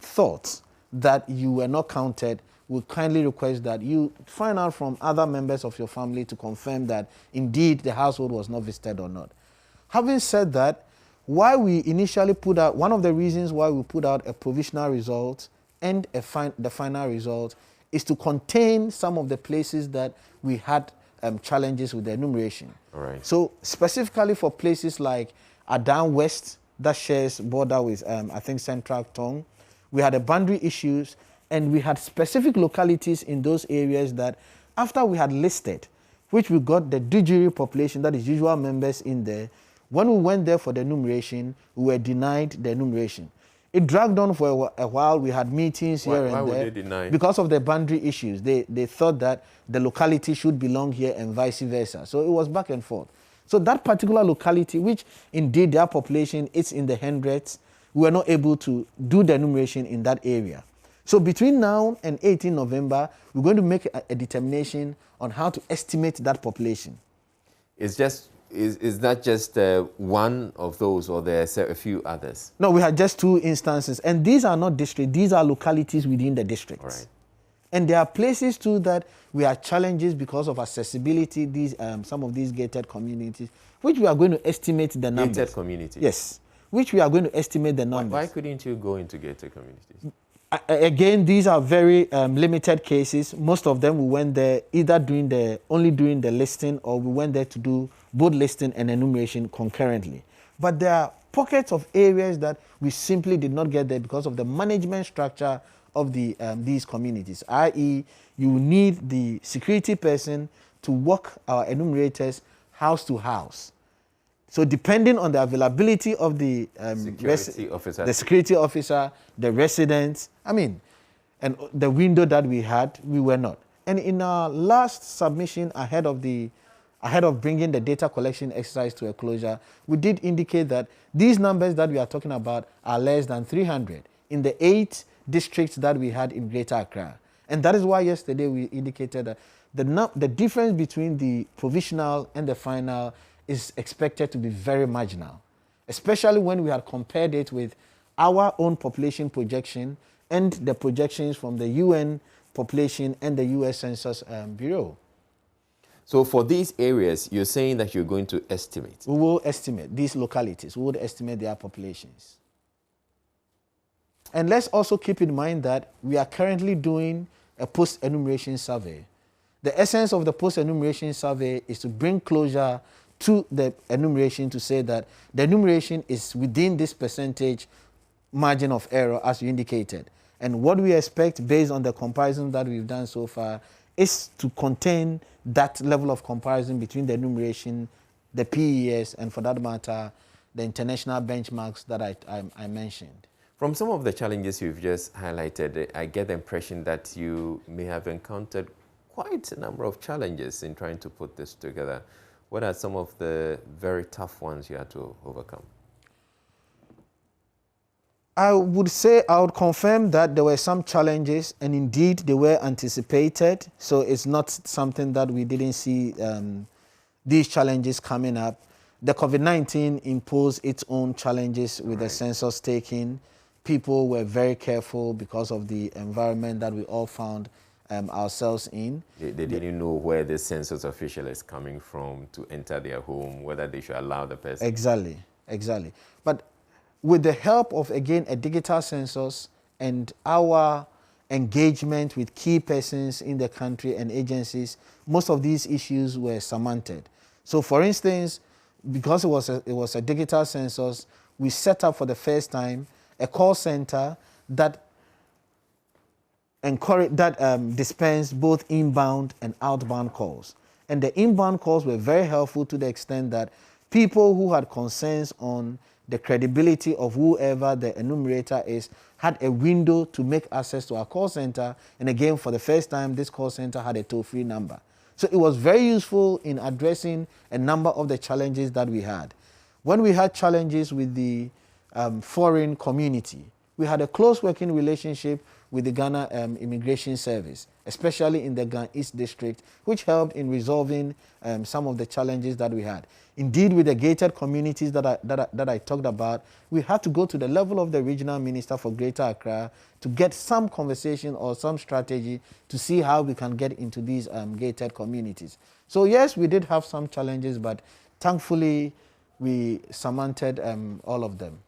thought that you were not counted, we kindly request that you find out from other members of your family to confirm that indeed the household was not visited or not. Having said that, why we initially put out, one of the reasons why we put out a provisional result and the final result is to contain some of the places that we had challenges with the enumeration. All right. So specifically for places like Adan West, that shares border with, I think, Central Tong, we had a boundary issues, and we had specific localities in those areas that after we had listed, which we got the de jure population, that is usual members in there, when we went there for the enumeration, we were denied the enumeration. It dragged on for a while. We had meetings here and there. Why were they denied? Because of the boundary issues. They thought that the locality should belong here and vice versa. So it was back and forth. So that particular locality, which indeed their population is in the hundreds, we were not able to do the enumeration in that area. So between now and 18 November, we're going to make a determination on how to estimate that population. Is that just one of those, or there are a few others? No, we had just two instances. And these are not districts. These are localities within the districts. All right. And there are places too that we have challenges because of accessibility, some of these gated communities, which we are going to estimate the numbers. Gated communities? Yes, which we are going to estimate the numbers. Why couldn't you go into gated communities? Again, these are very limited cases. Most of them we went there either only doing the listing, or we went there to do both listing and enumeration concurrently. But there are pockets of areas that we simply did not get there because of the management structure of these communities, i.e. you need the security person to walk our enumerators house to house. So depending on the availability of the security officer, the residents, and the window that we had, we were not. And in our last submission ahead of bringing the data collection exercise to a closure, we did indicate that these numbers that we are talking about are less than 300 in the 8 districts that we had in Greater Accra. And that is why yesterday we indicated that the difference between the provisional and the final is expected to be very marginal, especially when we had compared it with our own population projection and the projections from the UN population and the US Census Bureau. So for these areas, you're saying that you're going to estimate? We will estimate these localities. We would estimate their populations. And let's also keep in mind that we are currently doing a post-enumeration survey. The essence of the post-enumeration survey is to bring closure to the enumeration, to say that the enumeration is within this percentage margin of error as you indicated. And what we expect based on the comparison that we've done so far is to contain that level of comparison between the enumeration, the PES, and for that matter, the international benchmarks that I mentioned. From some of the challenges you've just highlighted, I get the impression that you may have encountered quite a number of challenges in trying to put this together. What are some of the very tough ones you had to overcome? I would say I would confirm that there were some challenges, and indeed they were anticipated. So it's not something that we didn't see these challenges coming up. The COVID-19 imposed its own challenges with the census taking. People were very careful because of the environment that we all found ourselves in. They didn't know where the census official is coming from to enter their home, whether they should allow the person. Exactly. But with the help of, again, a digital census and our engagement with key persons in the country and agencies, most of these issues were surmounted. So, for instance, because it was a digital census, we set up for the first time a call center that dispensed both inbound and outbound calls. And the inbound calls were very helpful to the extent that people who had concerns on the credibility of whoever the enumerator is had a window to make access to our call center. And again, for the first time, this call center had a toll-free number. So it was very useful in addressing a number of the challenges that we had. When we had challenges with the foreign community, we had a close working relationship with the Ghana Immigration Service, especially in the Ghana East District, which helped in resolving some of the challenges that we had. Indeed, with the gated communities that I talked about, we had to go to the level of the regional minister for Greater Accra to get some conversation or some strategy to see how we can get into these gated communities. So yes, we did have some challenges, but thankfully we surmounted all of them.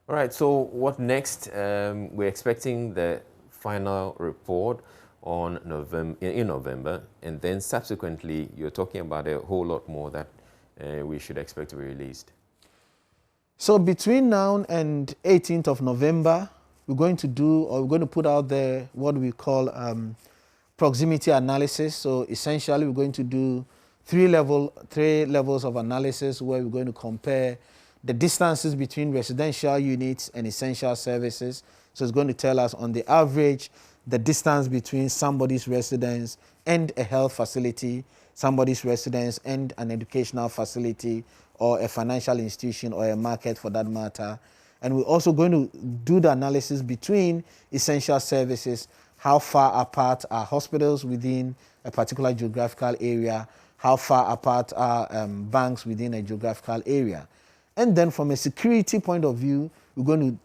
All right, so what next? We're expecting the final report on in November, and then subsequently you're talking about a whole lot more that we should expect to be released. So between now and 18th of November, we're going to put out there what we call proximity analysis. So essentially, we're going to do three levels of analysis where we're going to compare the distances between residential units and essential services. So it's going to tell us on the average the distance between somebody's residence and a health facility, somebody's residence and an educational facility, or a financial institution, or a market for that matter. And we're also going to do the analysis between essential services, how far apart are hospitals within a particular geographical area, how far apart are banks within a geographical area. And then from a security point of view, we're going to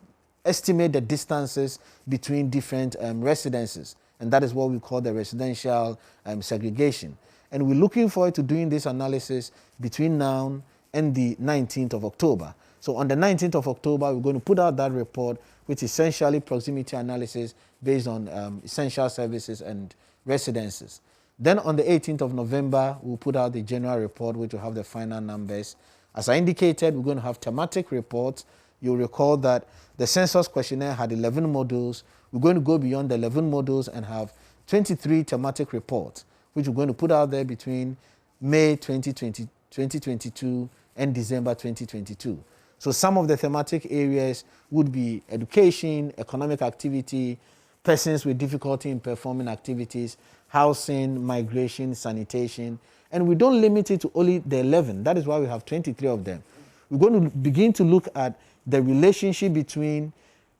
estimate the distances between different residences. And that is what we call the residential segregation. And we're looking forward to doing this analysis between now and the 19th of October. So on the 19th of October, we're going to put out that report, which is essentially proximity analysis based on essential services and residences. Then on the 18th of November, we'll put out the general report, which will have the final numbers. As I indicated, we're going to have thematic reports. You'll recall that the census questionnaire had 11 modules. We're going to go beyond the 11 modules and have 23 thematic reports, which we're going to put out there between May 2022 and December 2022. So some of the thematic areas would be education, economic activity, persons with difficulty in performing activities, housing, migration, sanitation. And we don't limit it to only the 11. That is why we have 23 of them. We're going to begin to look at the relationship between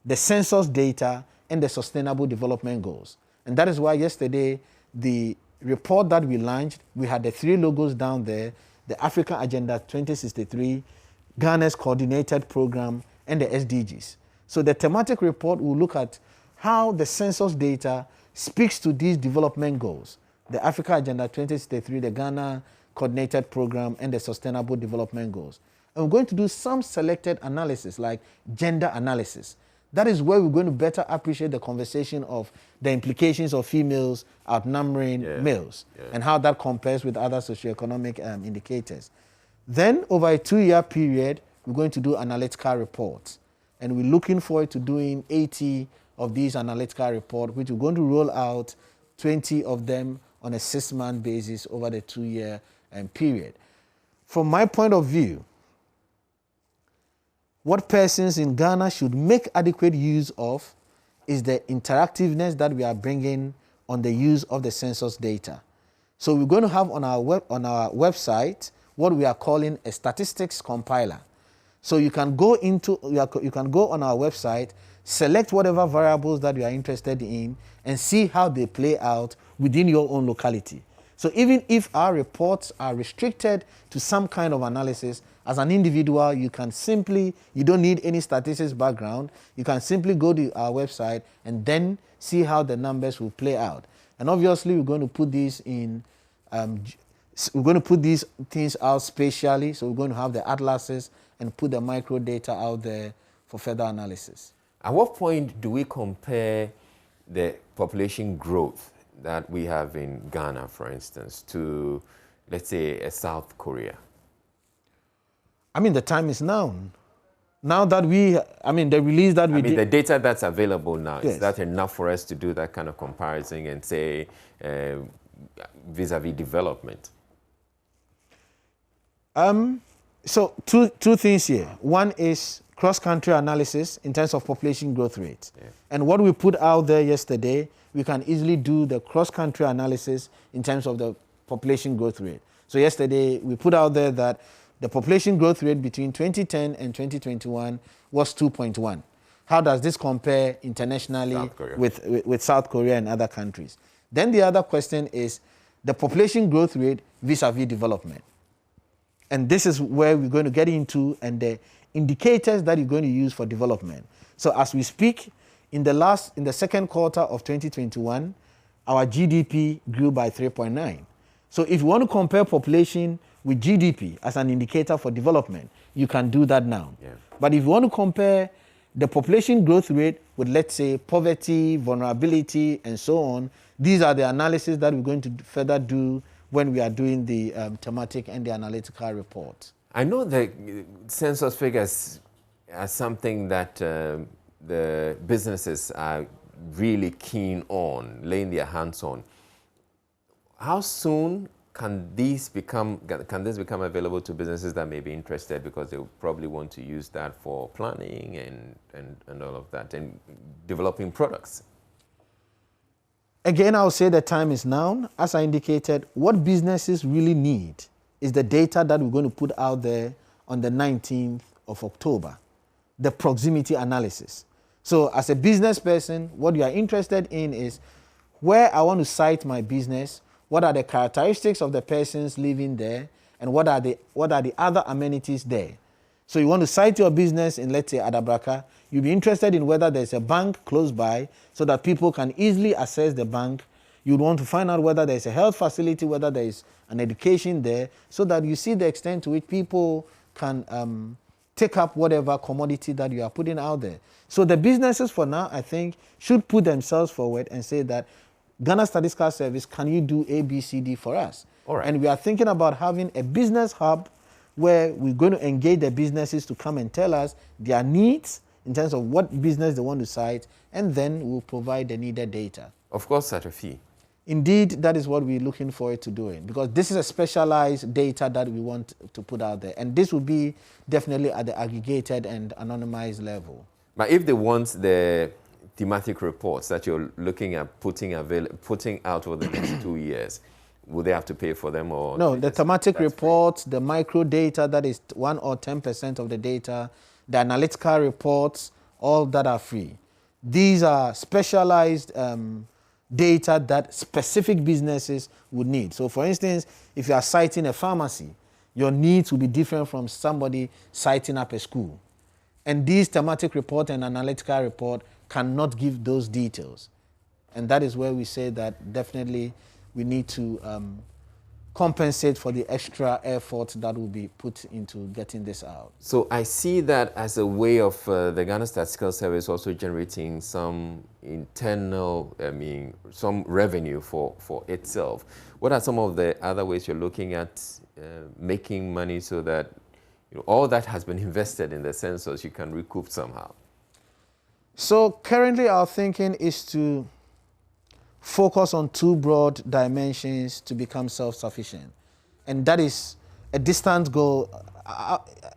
the census data and the Sustainable Development Goals. And that is why yesterday, the report that we launched, we had the three logos down there, the African Agenda 2063, Ghana's Coordinated Program, and the SDGs. So the thematic report will look at how the census data speaks to these development goals, the Africa Agenda 2063, the Ghana Coordinated Program, and the Sustainable Development Goals. And we're going to do some selected analysis, like gender analysis. That is where we're going to better appreciate the conversation of the implications of females outnumbering males and how that compares with other socioeconomic indicators. Then, over a 2-year period, we're going to do analytical reports. And we're looking forward to doing 80 of these analytical reports, which we're going to roll out 20 of them on a 6-month basis over the 2-year period. From my point of view, what persons in Ghana should make adequate use of is the interactiveness that we are bringing on the use of the census data. So we're going to have on our website what we are calling a statistics compiler. So you can go on our website, select whatever variables that you are interested in, and see how they play out within your own locality. So even if our reports are restricted to some kind of analysis, as an individual, you don't need any statistics background. You can simply go to our website and then see how the numbers will play out. And obviously, we're going to put these in, we're going to put these things out spatially. So we're going to have the atlases and put the micro data out there for further analysis. At what point do we compare the population growth that we have in Ghana, for instance, to, let's say, a South Korea? I mean, the time is now. Now that the release that we did. The data that's available now, Yes. Is that enough for us to do that kind of comparison and say, vis-a-vis development? So two things here. One is cross-country analysis in terms of population growth rate. Yeah. And what we put out there yesterday, we can easily do the cross-country analysis in terms of the population growth rate. So yesterday, we put out there that the population growth rate between 2010 and 2021 was 2.1. How does this compare internationally with South Korea and other countries? Then the other question is the population growth rate vis-a-vis development. And this is where we're going to get into and the indicators that you're going to use for development. So as we speak, in the second quarter of 2021, our GDP grew by 3.9. So if you want to compare population with GDP as an indicator for development, you can do that now. Yeah. But if you want to compare the population growth rate with, let's say, poverty, vulnerability, and so on, these are the analysis that we're going to further do when we are doing the thematic and the analytical report. I know the census figures are something that the businesses are really keen on, laying their hands on. How soon can this become available to businesses that may be interested, because they will probably want to use that for planning and all of that and developing products? Again, I'll say the time is now. As I indicated, what businesses really need is the data that we're going to put out there on the 19th of October, the proximity analysis. So as a business person, what you are interested in is where I want to site my business, what are the characteristics of the persons living there, and what are the other amenities there. So you want to site your business in, let's say, Adabraka. You'll be interested in whether there's a bank close by so that people can easily access the bank. You'd want to find out whether there's a health facility, whether there is an education there, so that you see the extent to which people can take up whatever commodity that you are putting out there. So the businesses for now, I think, should put themselves forward and say that, Ghana Statistical Service, can you do A, B, C, D for us? All right. And we are thinking about having a business hub where we're going to engage the businesses to come and tell us their needs in terms of what business they want to cite, and then we'll provide the needed data. Of course, at a fee. Indeed, that is what we're looking forward to doing, because this is a specialized data that we want to put out there. And this will be definitely at the aggregated and anonymized level. But if they want the thematic reports that you're looking at putting out over the next 2 years, will they have to pay for them? Or no, the thematic reports, the micro data, that is 1 or 10% of the data, the analytical reports, all that are free. These are specialized data that specific businesses would need. So for instance, if you are citing a pharmacy, your needs will be different from somebody citing up a school. And these thematic report and analytical report cannot give those details. And that is where we say that definitely we need to compensate for the extra effort that will be put into getting this out. So I see that as a way of the Ghana Statistical Service also generating some internal, some revenue for itself. What are some of the other ways you're looking at making money so that all that has been invested in the census you can recoup somehow? So currently our thinking is to focus on 2 broad dimensions to become self-sufficient. And that is a distant goal.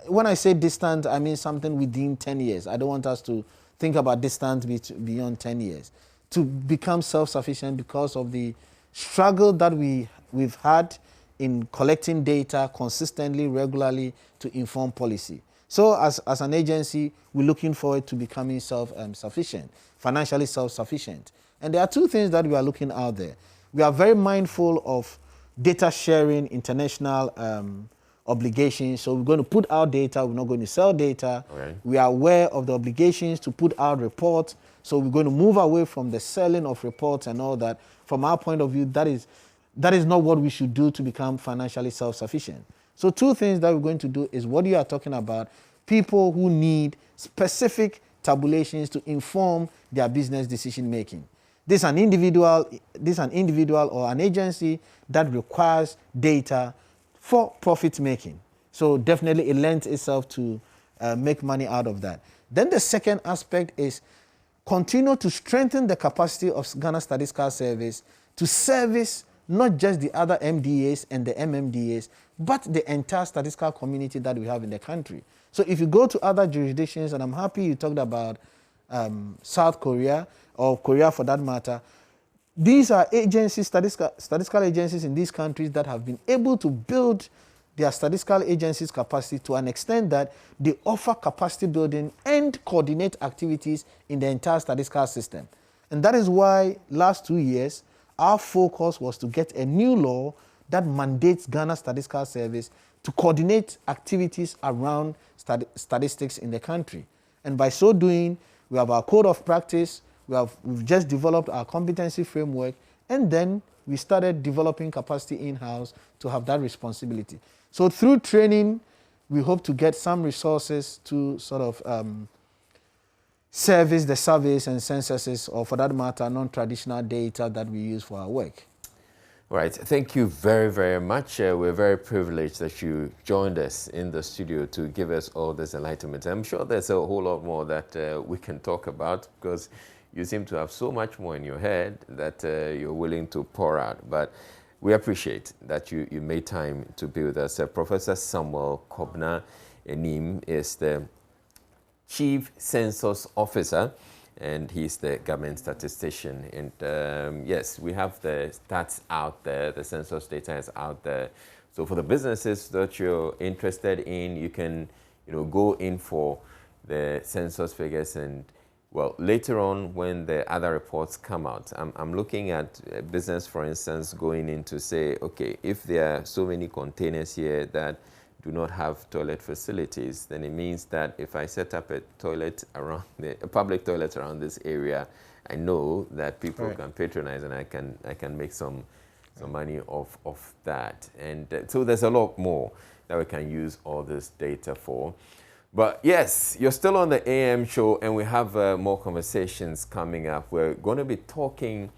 when I say distant, I mean something within 10 years. I don't want us to think about distance beyond 10 years. To become self-sufficient because of the struggle that we've had in collecting data consistently, regularly to inform policy. So as an agency, we're looking forward to becoming self-sufficient, financially self-sufficient. And there are two things that we are looking out there. We are very mindful of data sharing, international obligations. So we're going to put out data. We're not going to sell data. Okay. We are aware of the obligations to put out reports. So we're going to move away from the selling of reports and all that. From our point of view, that is not what we should do to become financially self-sufficient. So two things that we're going to do is what you are talking about, people who need specific tabulations to inform their business decision making. This is an individual or an agency that requires data for profit making. So definitely it lends itself to make money out of that. Then the second aspect is continue to strengthen the capacity of Ghana Statistical Service to service not just the other MDAs and the MMDAs, but the entire statistical community that we have in the country. So if you go to other jurisdictions, and I'm happy you talked about South Korea, or Korea for that matter, these are agencies, statistical agencies in these countries that have been able to build their statistical agencies' capacity to an extent that they offer capacity building and coordinate activities in the entire statistical system. And that is why last 2 years, our focus was to get a new law that mandates Ghana Statistical Service to coordinate activities around statistics in the country. And by so doing, we have our code of practice, we've just developed our competency framework, and then we started developing capacity in-house to have that responsibility. So through training, we hope to get some resources to sort of service the surveys and censuses, or for that matter, non-traditional data that we use for our work. Right. Thank you very, very much. We're very privileged that you joined us in the studio to give us all this enlightenment. I'm sure there's a whole lot more that we can talk about, because you seem to have so much more in your head that you're willing to pour out. But we appreciate that you made time to be with us. Professor Samuel Kobna Enim is the Chief Census Officer, and he's the government statistician. And yes, we have the stats out there, the census data is out there. So for the businesses that you're interested in, you can go in for the census figures. And well, later on when the other reports come out, I'm looking at a business, for instance, going in to say, okay, if there are so many containers here that do not have toilet facilities, then it means that if I set up a toilet around a public toilet around this area, I know that people can patronize, and I can make some money off of that. And so there's a lot more that we can use all this data for. But yes, you're still on the AM show, and we have more conversations coming up. We're going to be talking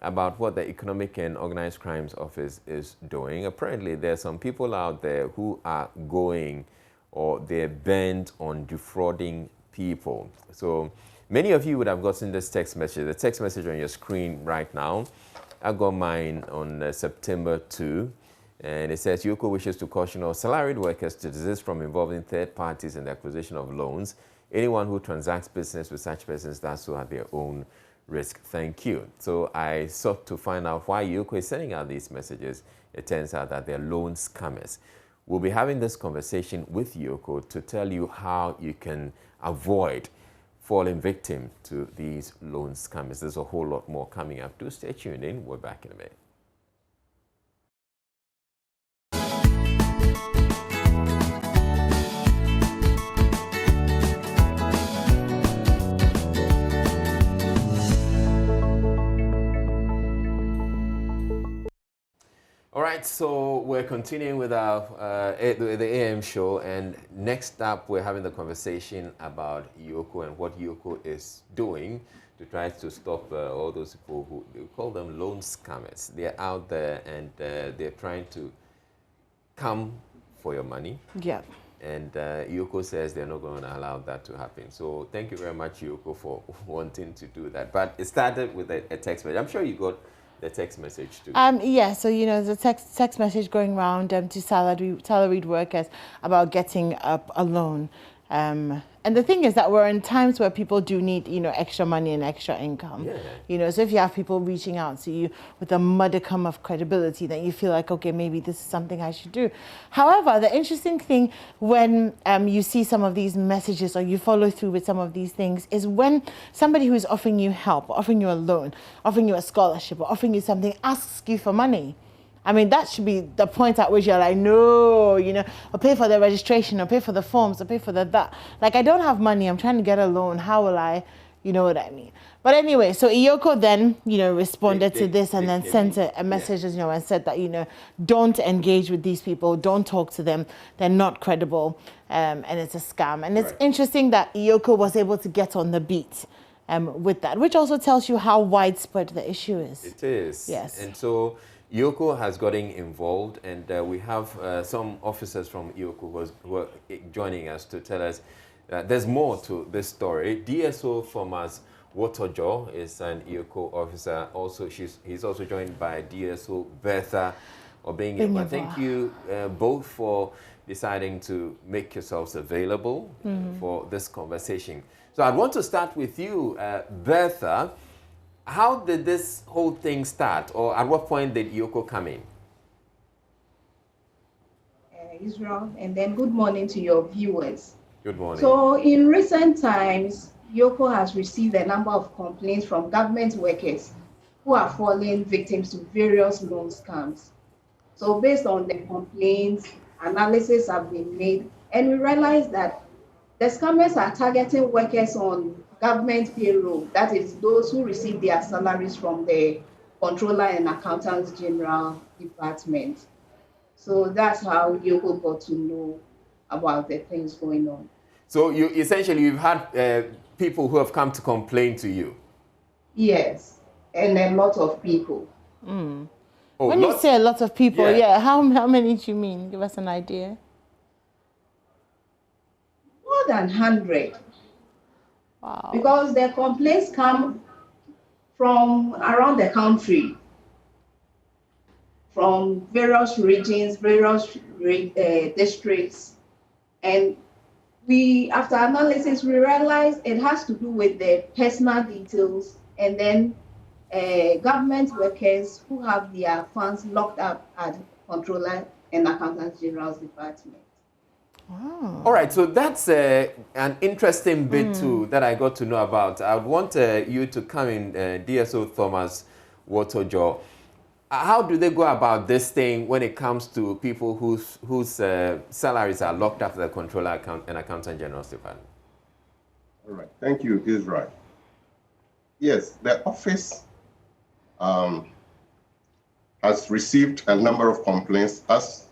about what the Economic and Organized Crimes Office is doing. Apparently, there are some people out there who are going, or they're bent on defrauding people. So many of you would have gotten this text message, the text message on your screen right now. I got mine on September 2, and it says, Yoko wishes to caution all salaried workers to desist from involving third parties in the acquisition of loans. Anyone who transacts business with such persons does so at their own risk. Thank you. So I sought to find out why Yoko is sending out these messages. It turns out that they're loan scammers. We'll be having this conversation with Yoko to tell you how you can avoid falling victim to these loan scammers. There's a whole lot more coming up. Do stay tuned in. We're back in a minute. All right, so we're continuing with our the AM show, and next up we're having the conversation about Yoko and what Yoko is doing to try to stop all those people who we call them loan scammers. They're out there, and they're trying to come for your money. Yeah. And Yoko says they're not going to allow that to happen. So thank you very much, Yoko, for wanting to do that. But it started with a text message. I'm sure you got the text message too. Yeah, so there's a text message going around to salaried workers about getting a loan. And the thing is that we're in times where people do need, extra money and extra income. Yeah. So if you have people reaching out to you with a modicum of credibility, then you feel like, okay, maybe this is something I should do. However, the interesting thing when you see some of these messages or you follow through with some of these things is when somebody who is offering you help, offering you a loan, offering you a scholarship, or offering you something asks you for money. I mean, that should be the point at which you're like, no, I'll pay for the registration, I'll pay for the forms, I'll pay for that. Like, I don't have money, I'm trying to get a loan, how will I, you know what I mean? But anyway, so Iyoko then, responded to this and then sent a message, and said that, don't engage with these people, don't talk to them, they're not credible, and it's a scam. And it's interesting that Iyoko was able to get on the beat with that, which also tells you how widespread the issue is. It is. Yes. And so Iyoko has gotten involved, and we have some officers from Iyoko who are joining us to tell us there's more to this story. DSO Thomas Wotojo is an Iyoko officer. Also, he's also joined by DSO Bertha Obenye. Thank you both for deciding to make yourselves available for this conversation. So I want to start with you, Bertha. How did this whole thing start, or at what point did Iyoko come in? Israel, and then good morning to your viewers. Good morning. So in recent times, Iyoko has received a number of complaints from government workers who are falling victims to various loan scams. So based on the complaints, analysis have been made, and we realize that the scammers are targeting workers on government payroll, that is those who receive their salaries from the Controller and Accountants General Department. So that's how Iyoko got to know about the things going on. So you've had people who have come to complain to you? Yes, and a lot of people. Oh, when you say a lot of people, how many do you mean? Give us an idea. More than 100. Wow. Because the complaints come from around the country, from various regions, various districts. And after analysis, we realized it has to do with the personal details and then government workers who have their funds locked up at Controller and Accountant General's Department. Wow. All right, so that's an interesting bit too that I got to know about. I would want you to come in, DSO Thomas Wotojo. How do they go about this thing when it comes to people whose salaries are locked up at the Controller and Accountant General's Department? All right, thank you, Israel. Yes, the office has received a number of complaints, as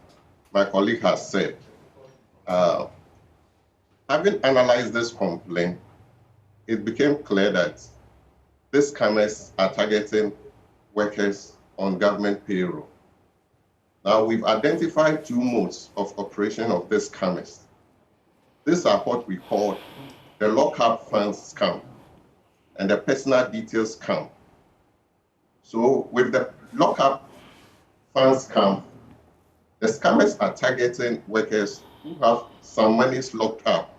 my colleague has said. Having analyzed this complaint, it became clear that these scammers are targeting workers on government payroll. Now, we've identified two modes of operation of these scammers. These are what we call the lockup funds scam and the personal details scam. So with the lockup funds scam, the scammers are targeting workers who have some monies locked up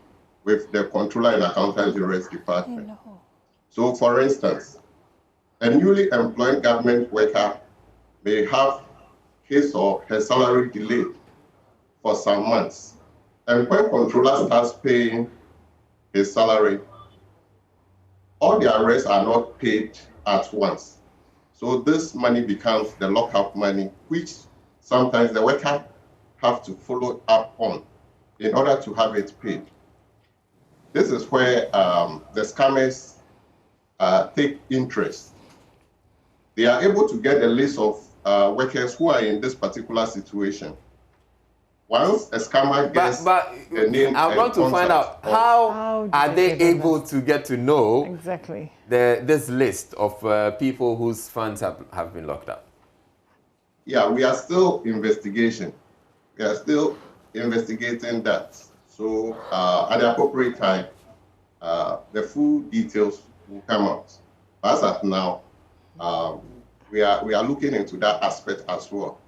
with the Controller and Accountant General's Department. So for instance, a newly employed government worker may have his or her salary delayed for some months. And when Controller starts paying his salary, all the arrests are not paid at once. So this money becomes the lockup money, which sometimes the worker have to follow up on in order to have it paid. This is where the scammers take interest. They are able to get a list of workers who are in this particular situation. Once a scammer gets the name, I want to find out how are they able to get to know exactly this list of people whose funds have been locked up? Yeah, we are still investigating. We are still investigating that. So at the appropriate time, the full details will come out. As of now, we are looking into that aspect as well.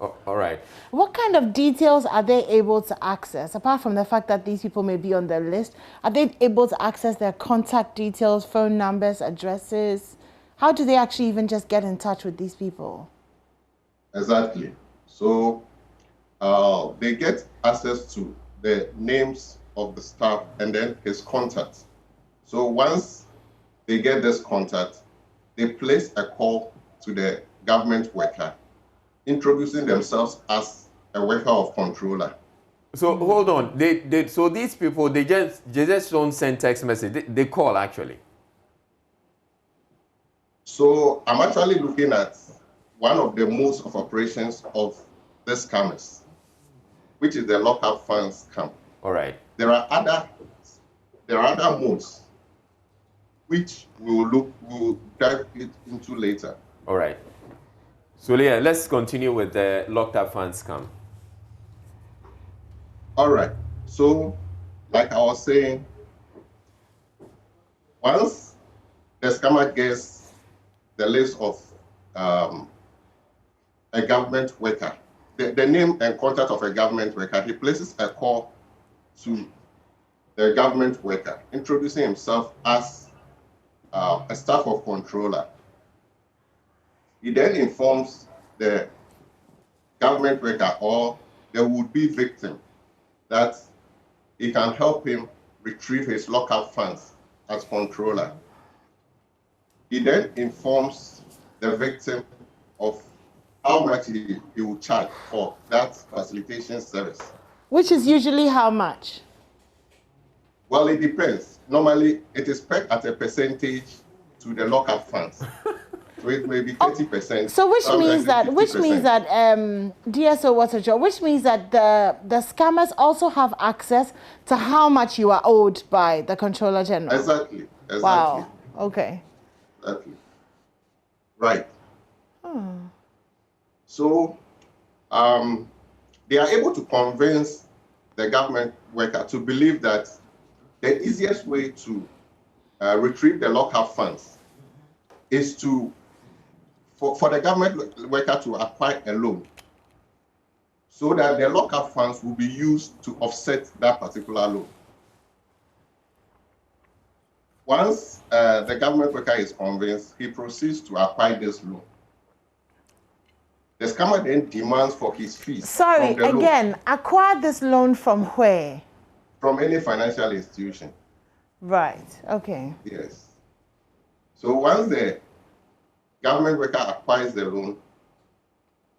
Oh, all right. What kind of details are they able to access? Apart from the fact that these people may be on the list, are they able to access their contact details, phone numbers, addresses? How do they actually even just get in touch with these people? Exactly. So they get access to the names of the staff and then his contact. So once they get this contact, they place a call to the government worker, introducing themselves as a worker of controller. So hold on, so these people, they just don't send text message, they call actually. So I'm actually looking at one of the modes of operations of the scammers, which is the lock-up funds scam. All right. There are other modes which we will dive into later. All right. So yeah, let's continue with the locked-up funds scam. All right. So, like I was saying, once the scammer gets the list of a government worker, the name and contact of a government worker, he places a call to the government worker, introducing himself as a staff of controller. He then informs the government worker or the would-be victim that he can help him retrieve his lockup funds as controller. He then informs the victim of how much he will charge for that facilitation service. Which is usually how much? Well, it depends. Normally, it is pegged at a percentage to the lockup funds. So it may be 30%. So which means that DSO Waterjo, which means that the scammers also have access to how much you are owed by the Controller General. Exactly. Wow. Okay. Exactly. Right. So they are able to convince the government worker to believe that the easiest way to retrieve the lockup funds is for the government worker to acquire a loan so that the lockup funds will be used to offset that particular loan. Once the government worker is convinced, he proceeds to acquire this loan. The scammer then demands for his fees. Sorry, again, acquire this loan from where? From any financial institution. Right, okay. Yes. So once the government worker acquires the loan,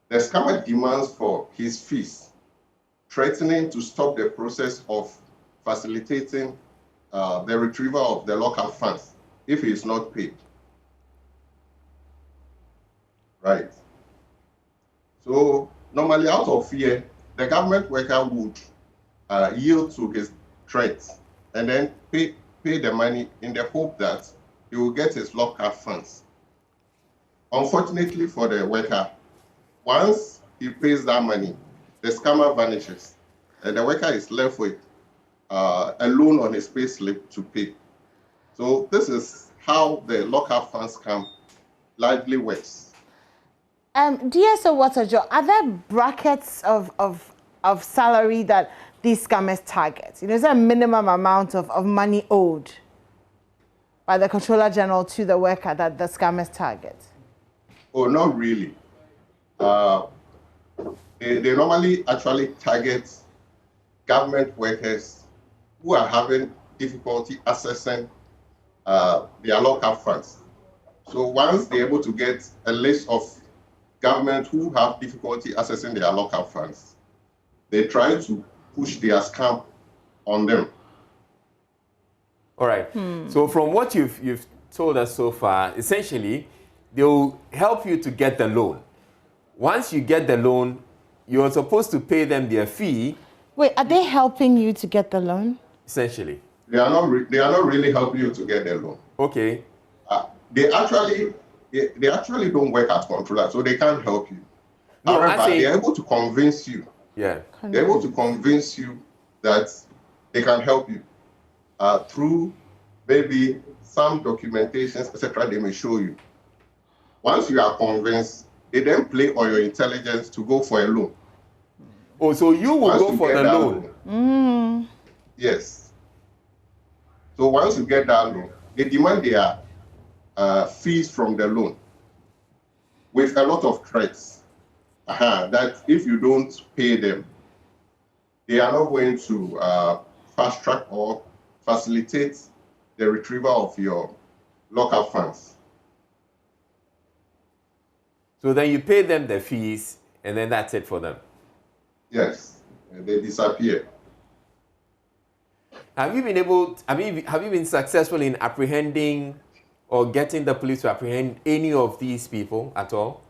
the scammer demands for his fees, threatening to stop the process of facilitating the retrieval of the lockup funds if he is not paid. Right. So normally, out of fear, the government worker would yield to his threats and then pay the money in the hope that he will get his lockup funds. Unfortunately for the worker, once he pays that money, the scammer vanishes and the worker is left with a loan on his pay slip to pay. So this is how the lockup funds scam largely works. DSO Waterjo, are there brackets of salary that these scammers target? You know, is there a minimum amount of money owed by the Controller General to the worker that the scammers target? Oh, not really. They normally actually target government workers who are having difficulty accessing their lockup funds. So once they're able to get a list of government who have difficulty accessing their lockup funds, they try to push their scam on them. All right. So from what you've told us so far, essentially, they'll help you to get the loan. Once you get the loan, you're supposed to pay them their fee. Wait, are they helping you to get the loan? Essentially. They are not really helping you to get the loan. Okay. They actually don't work as controllers, so they can't help you. No, however, they're able to convince you. Yeah. They're able to convince you that they can help you through maybe some documentations, etc. They may show you. Once you are convinced, they then play on your intelligence to go for a loan. Oh, so you will go for the loan? Yes. So once you get that loan, they demand their fees from the loan with a lot of threats. That if you don't pay them, they are not going to fast track or facilitate the retrieval of your local funds. So then you pay them the fees, and then that's it for them? Yes, they disappear. Have you been able, have you been successful in apprehending or getting the police to apprehend any of these people at all?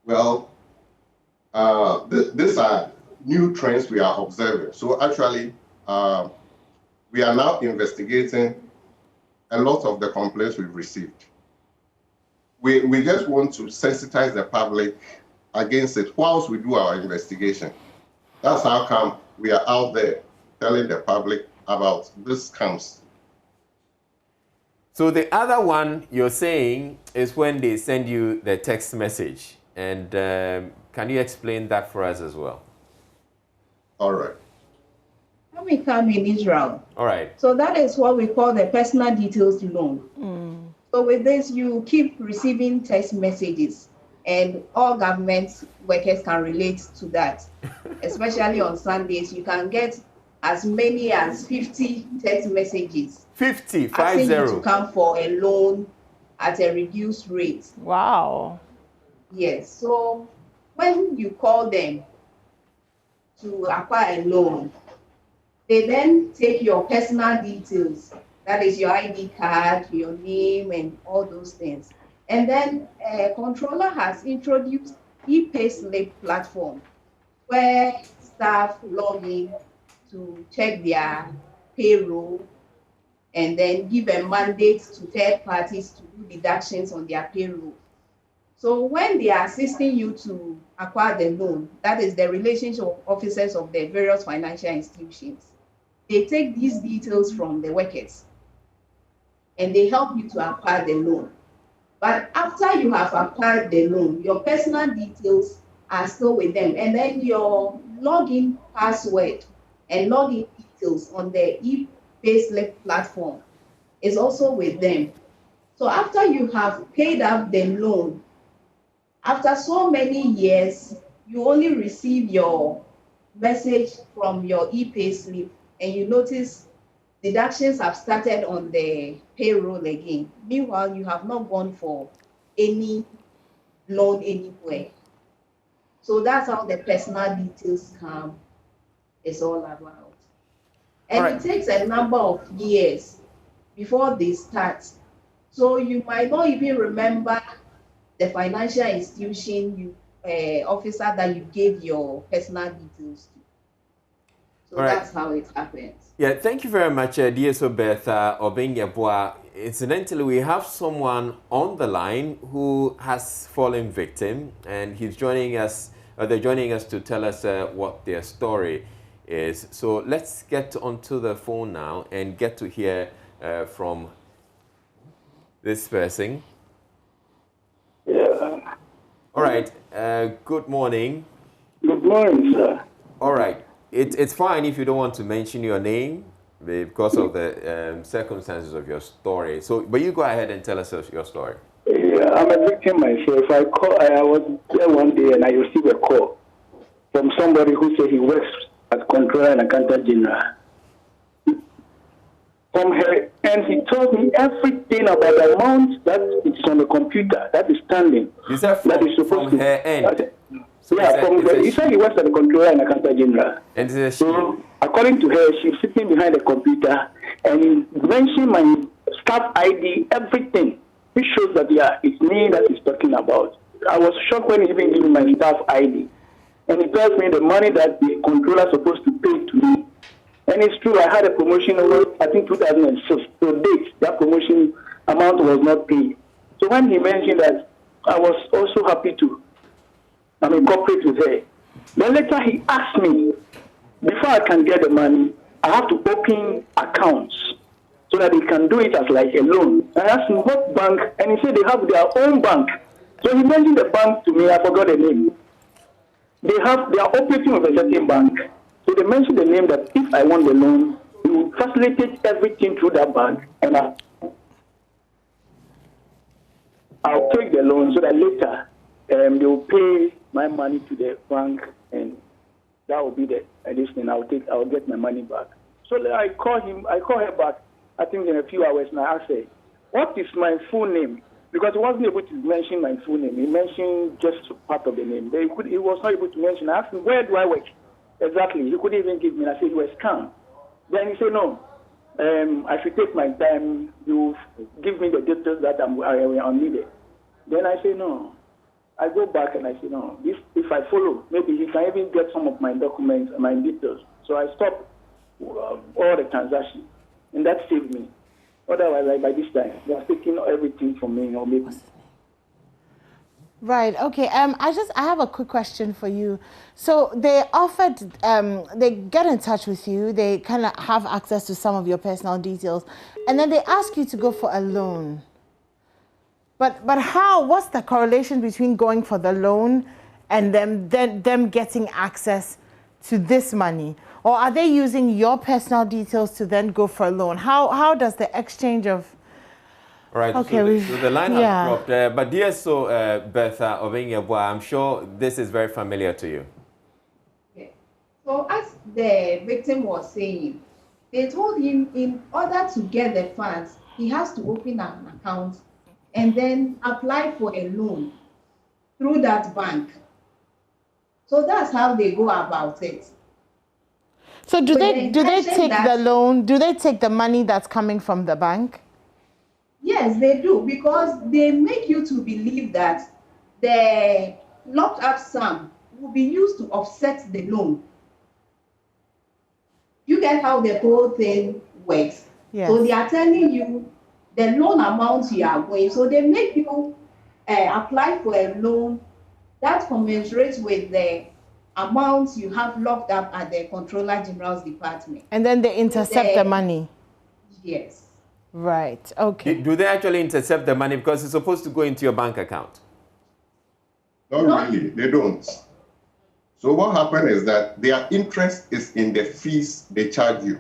Well, these are new trends we are observing. So actually, we are now investigating a lot of the complaints we've received. We just want to sensitize the public against it whilst we do our investigation. That's how come we are out there telling the public about these scams. So the other one you're saying is when they send you the text message. And can you explain that for us as well? All right. When we come in Israel, all right. So that is what we call the personal details loan. So with this, you keep receiving text messages, and all government workers can relate to that. Especially on Sundays, you can get as many as 50 text messages. 50, asking you to come for a loan at a reduced rate. Wow. Yes. So when you call them to acquire a loan, they then take your personal details. That is your ID card, your name, and all those things. And then a controller has introduced e-payslip platform where staff log in to check their payroll and then give a mandate to third parties to do deductions on their payroll. So when they are assisting you to acquire the loan, that is the relationship officers of the various financial institutions, they take these details from the workers and they help you to acquire the loan. But after you have acquired the loan, your personal details are still with them. And then your login password and login details on the e-payslip platform is also with them. So after you have paid up the loan, after so many years, you only receive your message from your e-payslip and you notice deductions have started on the payroll again. Meanwhile, you have not gone for any loan anywhere. So that's how the personal details scam is all about. And it takes a number of years before they start. So you might not even remember the financial institution officer that you gave your personal details to. So that's how it happens. Yeah, thank you very much, DSO Bertha Obenyeboa. Incidentally, we have someone on the line who has fallen victim, and he's joining us. They're joining us to tell us what their story is. So let's get onto the phone now and get to hear from this person. Yeah. All right. Good morning. Good morning, sir. All right. It's fine if you don't want to mention your name because of the circumstances of your story. So, but you go ahead and tell us your story. Yeah, I'm a victim myself. I was there one day and I received a call from somebody who said he works as Controller and Accountant General. From her, and he told me everything about the amount that is on the computer that is standing. Is that from her end? He said he works as a Controller and Accountant General. And so, according to her, she's sitting behind the computer and mentioned my staff ID, everything, which shows that it's me that he's talking about. I was shocked when he even gave me my staff ID. And he tells me the money that the controller is supposed to pay to me. And it's true, I had a promotion over, I think, 2006. To date, that promotion amount was not paid. So when he mentioned that, I was also happy to cooperate with her. Then later he asked me, before I can get the money, I have to open accounts. so that they can do it as like a loan. I asked him what bank, and he said they have their own bank. So he mentioned the bank to me, I forgot the name. They are operating with a certain bank. So they mentioned the name that if I want the loan, we will facilitate everything through that bank, and I'll take the loan so that later they will pay my money to the bank, and that will be the addition. I'll get my money back. So I call her back, I think in a few hours, and I asked her, what is my full name? Because he wasn't able to mention my full name. He mentioned just part of the name. He was not able to mention. I asked him, where do I work? Exactly. He couldn't even give me. I said, you were scammed. Then he said, no, I should take my time. You give me the details that I needed. Then I say, no. I go back and I say, no, if I follow, maybe he can even get some of my documents and my details. So I stopped all the transactions, and that saved me. Otherwise, by this time, they are taking everything from me, or maybe. Right. Okay. I have a quick question for you. So they offered, they get in touch with you. They kind of have access to some of your personal details, and then they ask you to go for a loan. But how? What's the correlation between going for the loan and them getting access to this money? Or are they using your personal details to then go for a loan? How does the exchange of... All right, okay, so the line has dropped. But dear Bertha Ovenyabwa, I'm sure this is very familiar to you. Yeah. So as the victim was saying, they told him in order to get the funds, he has to open an account and then apply for a loan through that bank. So that's how they go about it. So do they take the loan? Do they take the money that's coming from the bank? Yes, they do, because they make you to believe that the locked up sum will be used to offset the loan. You get how the whole thing works. Yes. So they are telling you the loan amount you are going. So they make you apply for a loan that commensurates with the amount you have locked up at the Controller General's Department. And then they intercept the money? Yes. Right, okay. Do they actually intercept the money because it's supposed to go into your bank account? Not really, they don't. So what happened is that their interest is in the fees they charge you.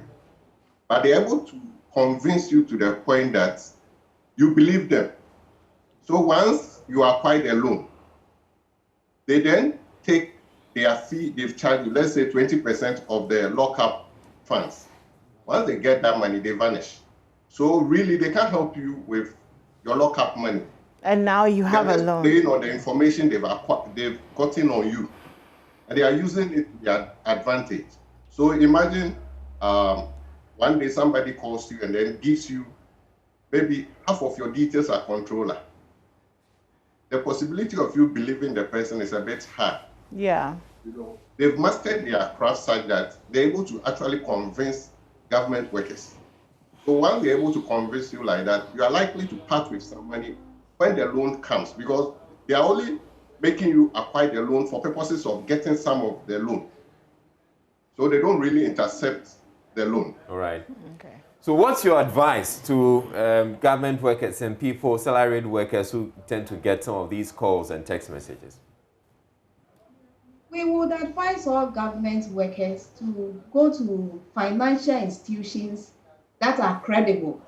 But they're able to convince you to the point that you believe them. So once you acquire a loan, they then take their fee they've charged you, let's say 20% of the lockup funds. Once they get that money, they vanish. So really, they can't help you with your lockup money. And now you have a loan. They're on the information they've gotten on you, and they are using it to their advantage. So imagine one day somebody calls you and then gives you maybe half of your details are controller. The possibility of you believing the person is a bit high. Yeah. You know, they've mastered their craft such that they're able to actually convince government workers. So once they're able to convince you like that, you are likely to part with some money when the loan comes, because they are only making you acquire the loan for purposes of getting some of the loan. So they don't really intercept the loan. All right. Okay. So what's your advice to government workers and people, salaried workers who tend to get some of these calls and text messages? We would advise all government workers to go to financial institutions that are credible.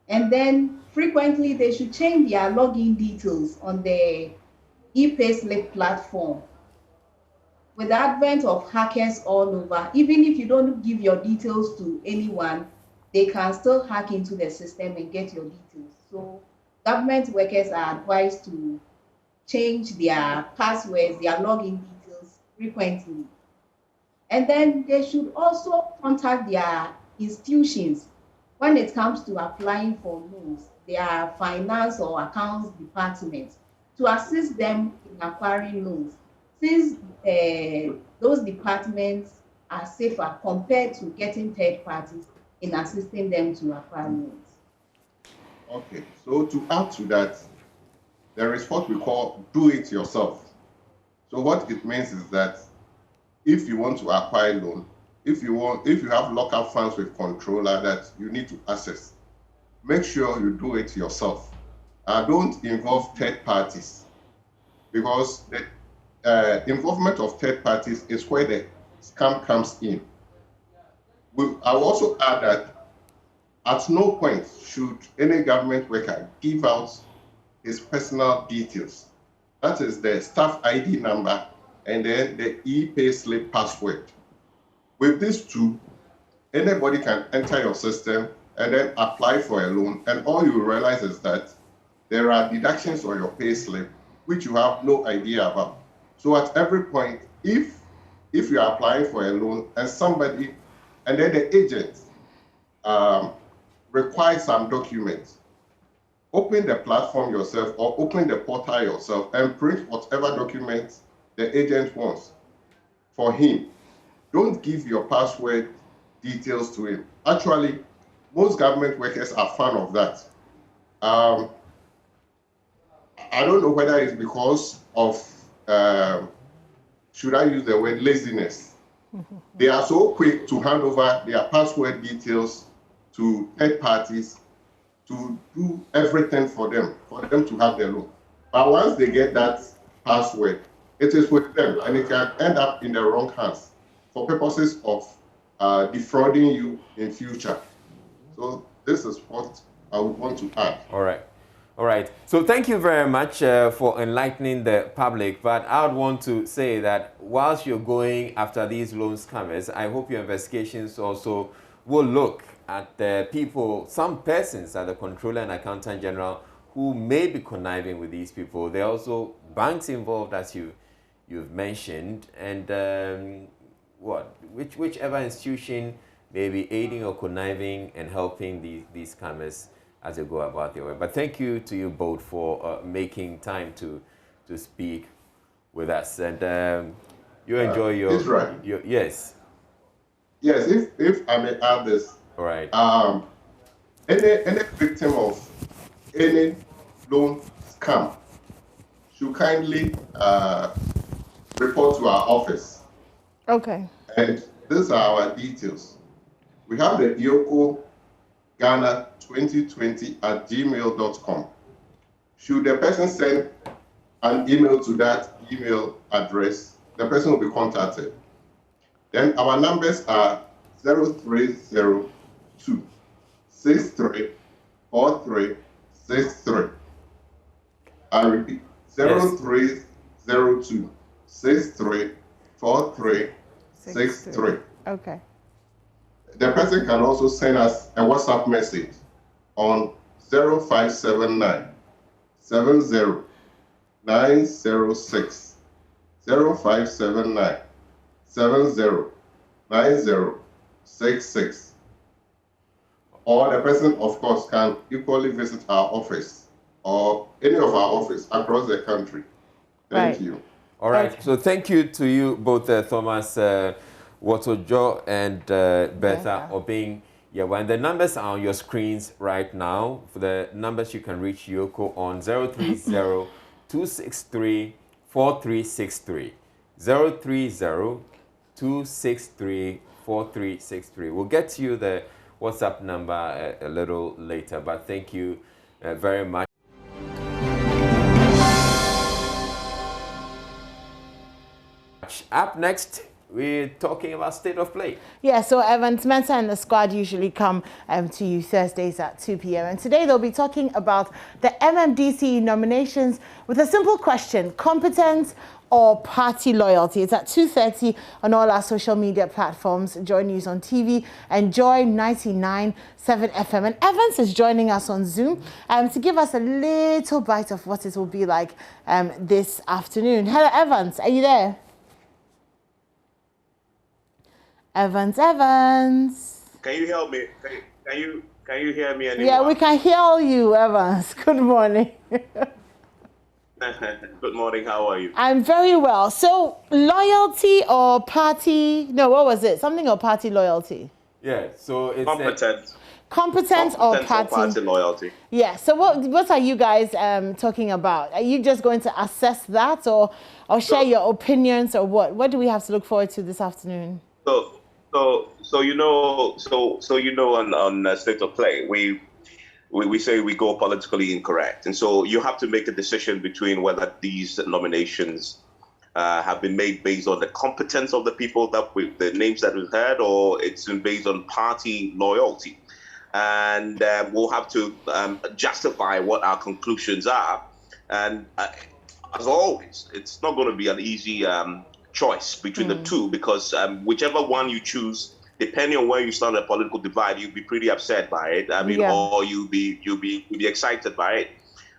And then frequently they should change their login details on the e-payslip platform. With the advent of hackers all over, even if you don't give your details to anyone, they can still hack into the system and get your details. So government workers are advised to change their passwords, their login details frequently. And then they should also contact their institutions when it comes to applying for loans, their finance or accounts departments, to assist them in acquiring loans, since those departments are safer compared to getting third parties in assisting them to acquire loans. Okay, so to add to that, there is what we call do it yourself. So what it means is that if you want to acquire a loan, if you have lockup funds with controller that you need to access, make sure you do it yourself. Don't involve third parties, because the involvement of third parties is where the scam comes in. I will also add that at no point should any government worker give out his personal details. That is the staff ID number and then the e-payslip password. With these two, anybody can enter your system and then apply for a loan, and all you will realize is that there are deductions on your payslip which you have no idea about. So at every point, if you are applying for a loan and then the agent requires some documents, open the platform yourself or open the portal yourself and print whatever documents the agent wants for him. Don't give your password details to him. Actually, most government workers are fan of that. I don't know whether it's because of, should I use the word laziness? They are so quick to hand over their password details to third parties to do everything for them to have their loan. But once they get that password, it is with them, and it can end up in the wrong hands for purposes of defrauding you in future. So this is what I would want to add. All right. All right. So thank you very much for enlightening the public. But I would want to say that whilst you're going after these loan scammers, I hope your investigations also will look at the people, some persons at the Controller and Accountant General who may be conniving with these people. There are also banks involved, as you've mentioned, and whichever institution may be aiding or conniving and helping these scammers as they go about their way. But thank you to you both for making time to speak with us, and you enjoy your yes. Yes, if I may add this. All right. Any victim of any loan scam should kindly report to our office. Okay. And these are our details. We have the Yoko Ghana 2020@gmail.com. Should the person send an email to that email address, the person will be contacted. Then our numbers are 0302 634363. I repeat, 0302 634363. Okay. The person can also send us a WhatsApp message on 0579 70 906 0579 70 9066. Or the person, of course, can equally visit our office or any of our offices across the country. Thank you. All right. Okay. So thank you to you both, Thomas Wotojo and Bertha Obing. Yeah, when the numbers are on your screens right now, for the numbers you can reach Yoko on 030-263-4363. 030-263-4363. We'll get to you the WhatsApp number a little later, but thank you very much. Up next, we're talking about state of play. Yeah, so Evans Mensa and the squad usually come to you Thursdays at 2 p.m. And today they'll be talking about the MMDC nominations with a simple question: competence or party loyalty? It's at 2:30 on all our social media platforms, JoyNews on TV and Joy 99.7 FM. And Evans is joining us on Zoom to give us a little bite of what it will be like this afternoon. Hello, Evans. Are you there? Evans. Can you help me? Can you hear me anymore? Yeah, we can hear you, Evans. Good morning. Good morning. How are you? I'm very well. So, loyalty or party? No, what was it? Something or party loyalty? Yeah. So it's competence. Competence or party loyalty? Yeah. So what are you guys talking about? Are you just going to assess that, or share your opinions, or what? What do we have to look forward to this afternoon? So you know, on State of Play, we we say we go politically incorrect. And so you have to make a decision between whether these nominations have been made based on the competence of the people, the names that we've heard, or it's been based on party loyalty. And we'll have to justify what our conclusions are. And as always, it's not going to be an easy choice between the two, because whichever one you choose, depending on where you stand on the political divide, you'll be pretty upset by it. I mean, or you'll be excited by it.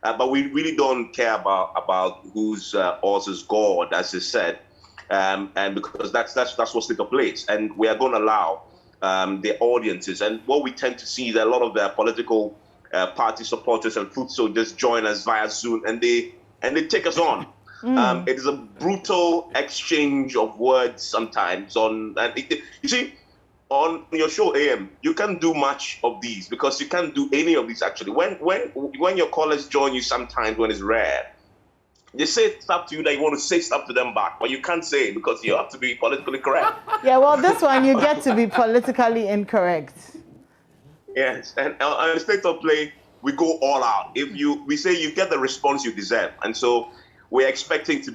But we really don't care about whose horse is God, as is said, and because that's what state of place, and we are going to allow the audiences. And what we tend to see is that a lot of the political party supporters and foot soldiers join us via Zoom, and they take us on. It is a brutal exchange of words sometimes. You see, on your show AM, you can't do much of these because you can't do any of these actually. When your callers join you, sometimes when it's rare, they say stuff to you that you want to say stuff to them back, but you can't say it because you have to be politically correct. Yeah, well, this one you get to be politically incorrect. Yes, and on State of Play, we go all out. We say you get the response you deserve, and so we're expecting for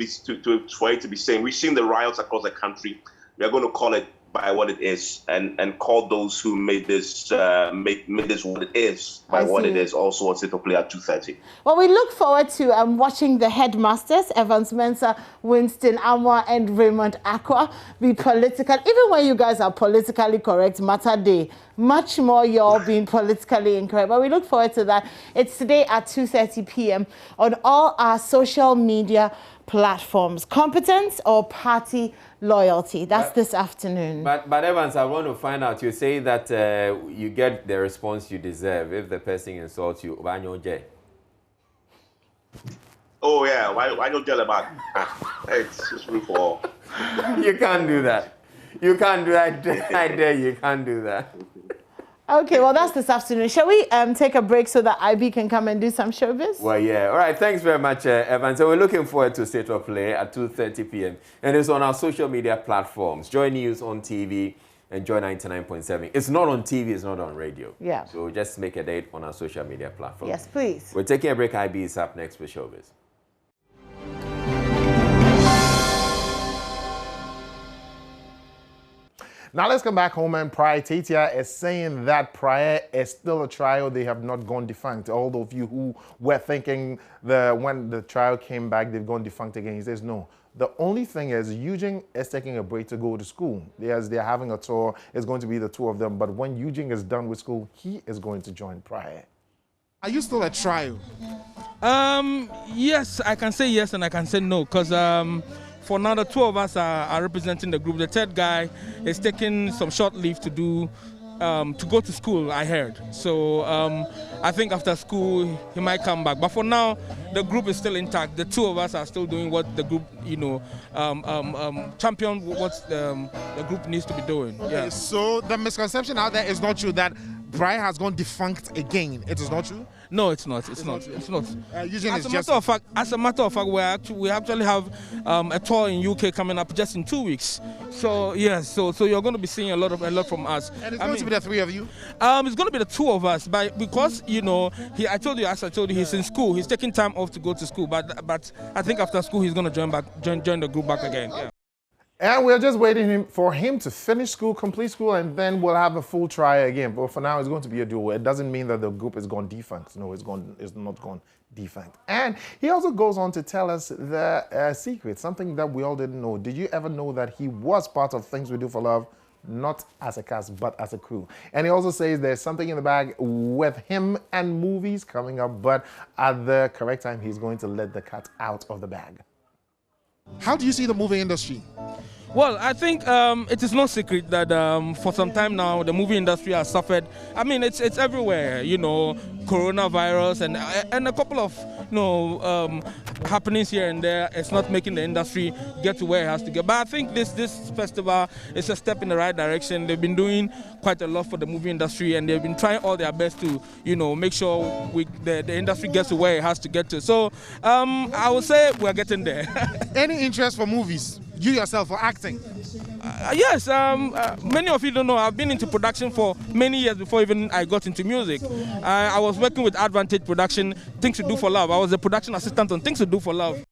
it to be saying. We've seen the riots across the country. We are going to call it by what it is, and call those who made this made this what it is by what it is, also on State of Play at 2:30. Well, we look forward to watching the headmasters, Evans Mensah, Winston Amwa, and Raymond Aqua, be political. Even when you guys are politically correct, matter day, much more you're being politically incorrect. But we look forward to that. It's today at 2:30 p.m. on all our social media platforms. Competence or party loyalty? That's this afternoon. But Evans, I want to find out. You say that you get the response you deserve if the person insults you. Oh yeah, why don't tell about? It's just room for all. You can't do that. You can't do that. I dare you can't do that. Okay, well, that's this afternoon. Shall we take a break so that IB can come and do some showbiz? Well, yeah. All right. Thanks very much, Evan. So we're looking forward to State of Play at 2:30 p.m. And it's on our social media platforms. JoyNews on TV and Joy 99.7. It's not on TV. It's not on radio. Yeah. So just make a date on our social media platforms. Yes, please. We're taking a break. IB is up next with Showbiz. Now let's come back home, and Prior Tatia is saying that Prior is still a trial. They have not gone defunct. All of you who were thinking when the trial came back, they've gone defunct again. He says no. The only thing is Eugene is taking a break to go to school. They're having a tour. It's going to be the two of them. But when Eugene is done with school, he is going to join Prior. Are you still at trial? Yes, I can say yes and I can say no, because for now, the two of us are representing the group. The third guy is taking some short leave to go to school, I heard. So I think after school, he might come back. But for now, the group is still intact. The two of us are still doing what the group, champion what the group needs to be doing. Okay, yeah. So the misconception out there is not true that Brian has gone defunct again. It is not true? No, it's not. It's not. It's not. As a matter of fact, we actually have a tour in UK coming up just in 2 weeks. So yes, so you're going to be seeing a lot from us. And it's going to be the three of you? It's going to be the two of us, but because I told you, he's in school. He's taking time off to go to school, but I think after school he's going to join the group back again. Yeah. And we're just waiting for him to finish school, complete school, and then we'll have a full trial again. But for now, it's going to be a duo. It doesn't mean that the group is gone defunct. No, it's not gone defunct. And he also goes on to tell us the secret, something that we all didn't know. Did you ever know that he was part of Things We Do for Love, not as a cast, but as a crew? And he also says there's something in the bag with him and movies coming up, but at the correct time, he's going to let the cat out of the bag. How do you see the movie industry? Well, I think it is no secret that for some time now the movie industry has suffered. I mean, it's everywhere, coronavirus and a couple of happenings here and there. It's not making the industry get to where it has to get. But I think this festival is a step in the right direction. They've been doing quite a lot for the movie industry, and they've been trying all their best to make sure the industry gets to where it has to get to. So I would say we're getting there. Any interest for movies? you yourself for acting? Yes, many of you don't know, I've been into production for many years before even I got into music. I was working with Advantage Production, Things to Do for Love. I was a production assistant on Things to Do for Love.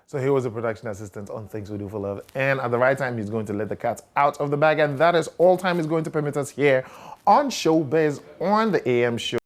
So he was a production assistant on Things We Do for Love. And at the right time, he's going to let the cat out of the bag. And that is all time is going to permit us here on Showbiz on the AM show.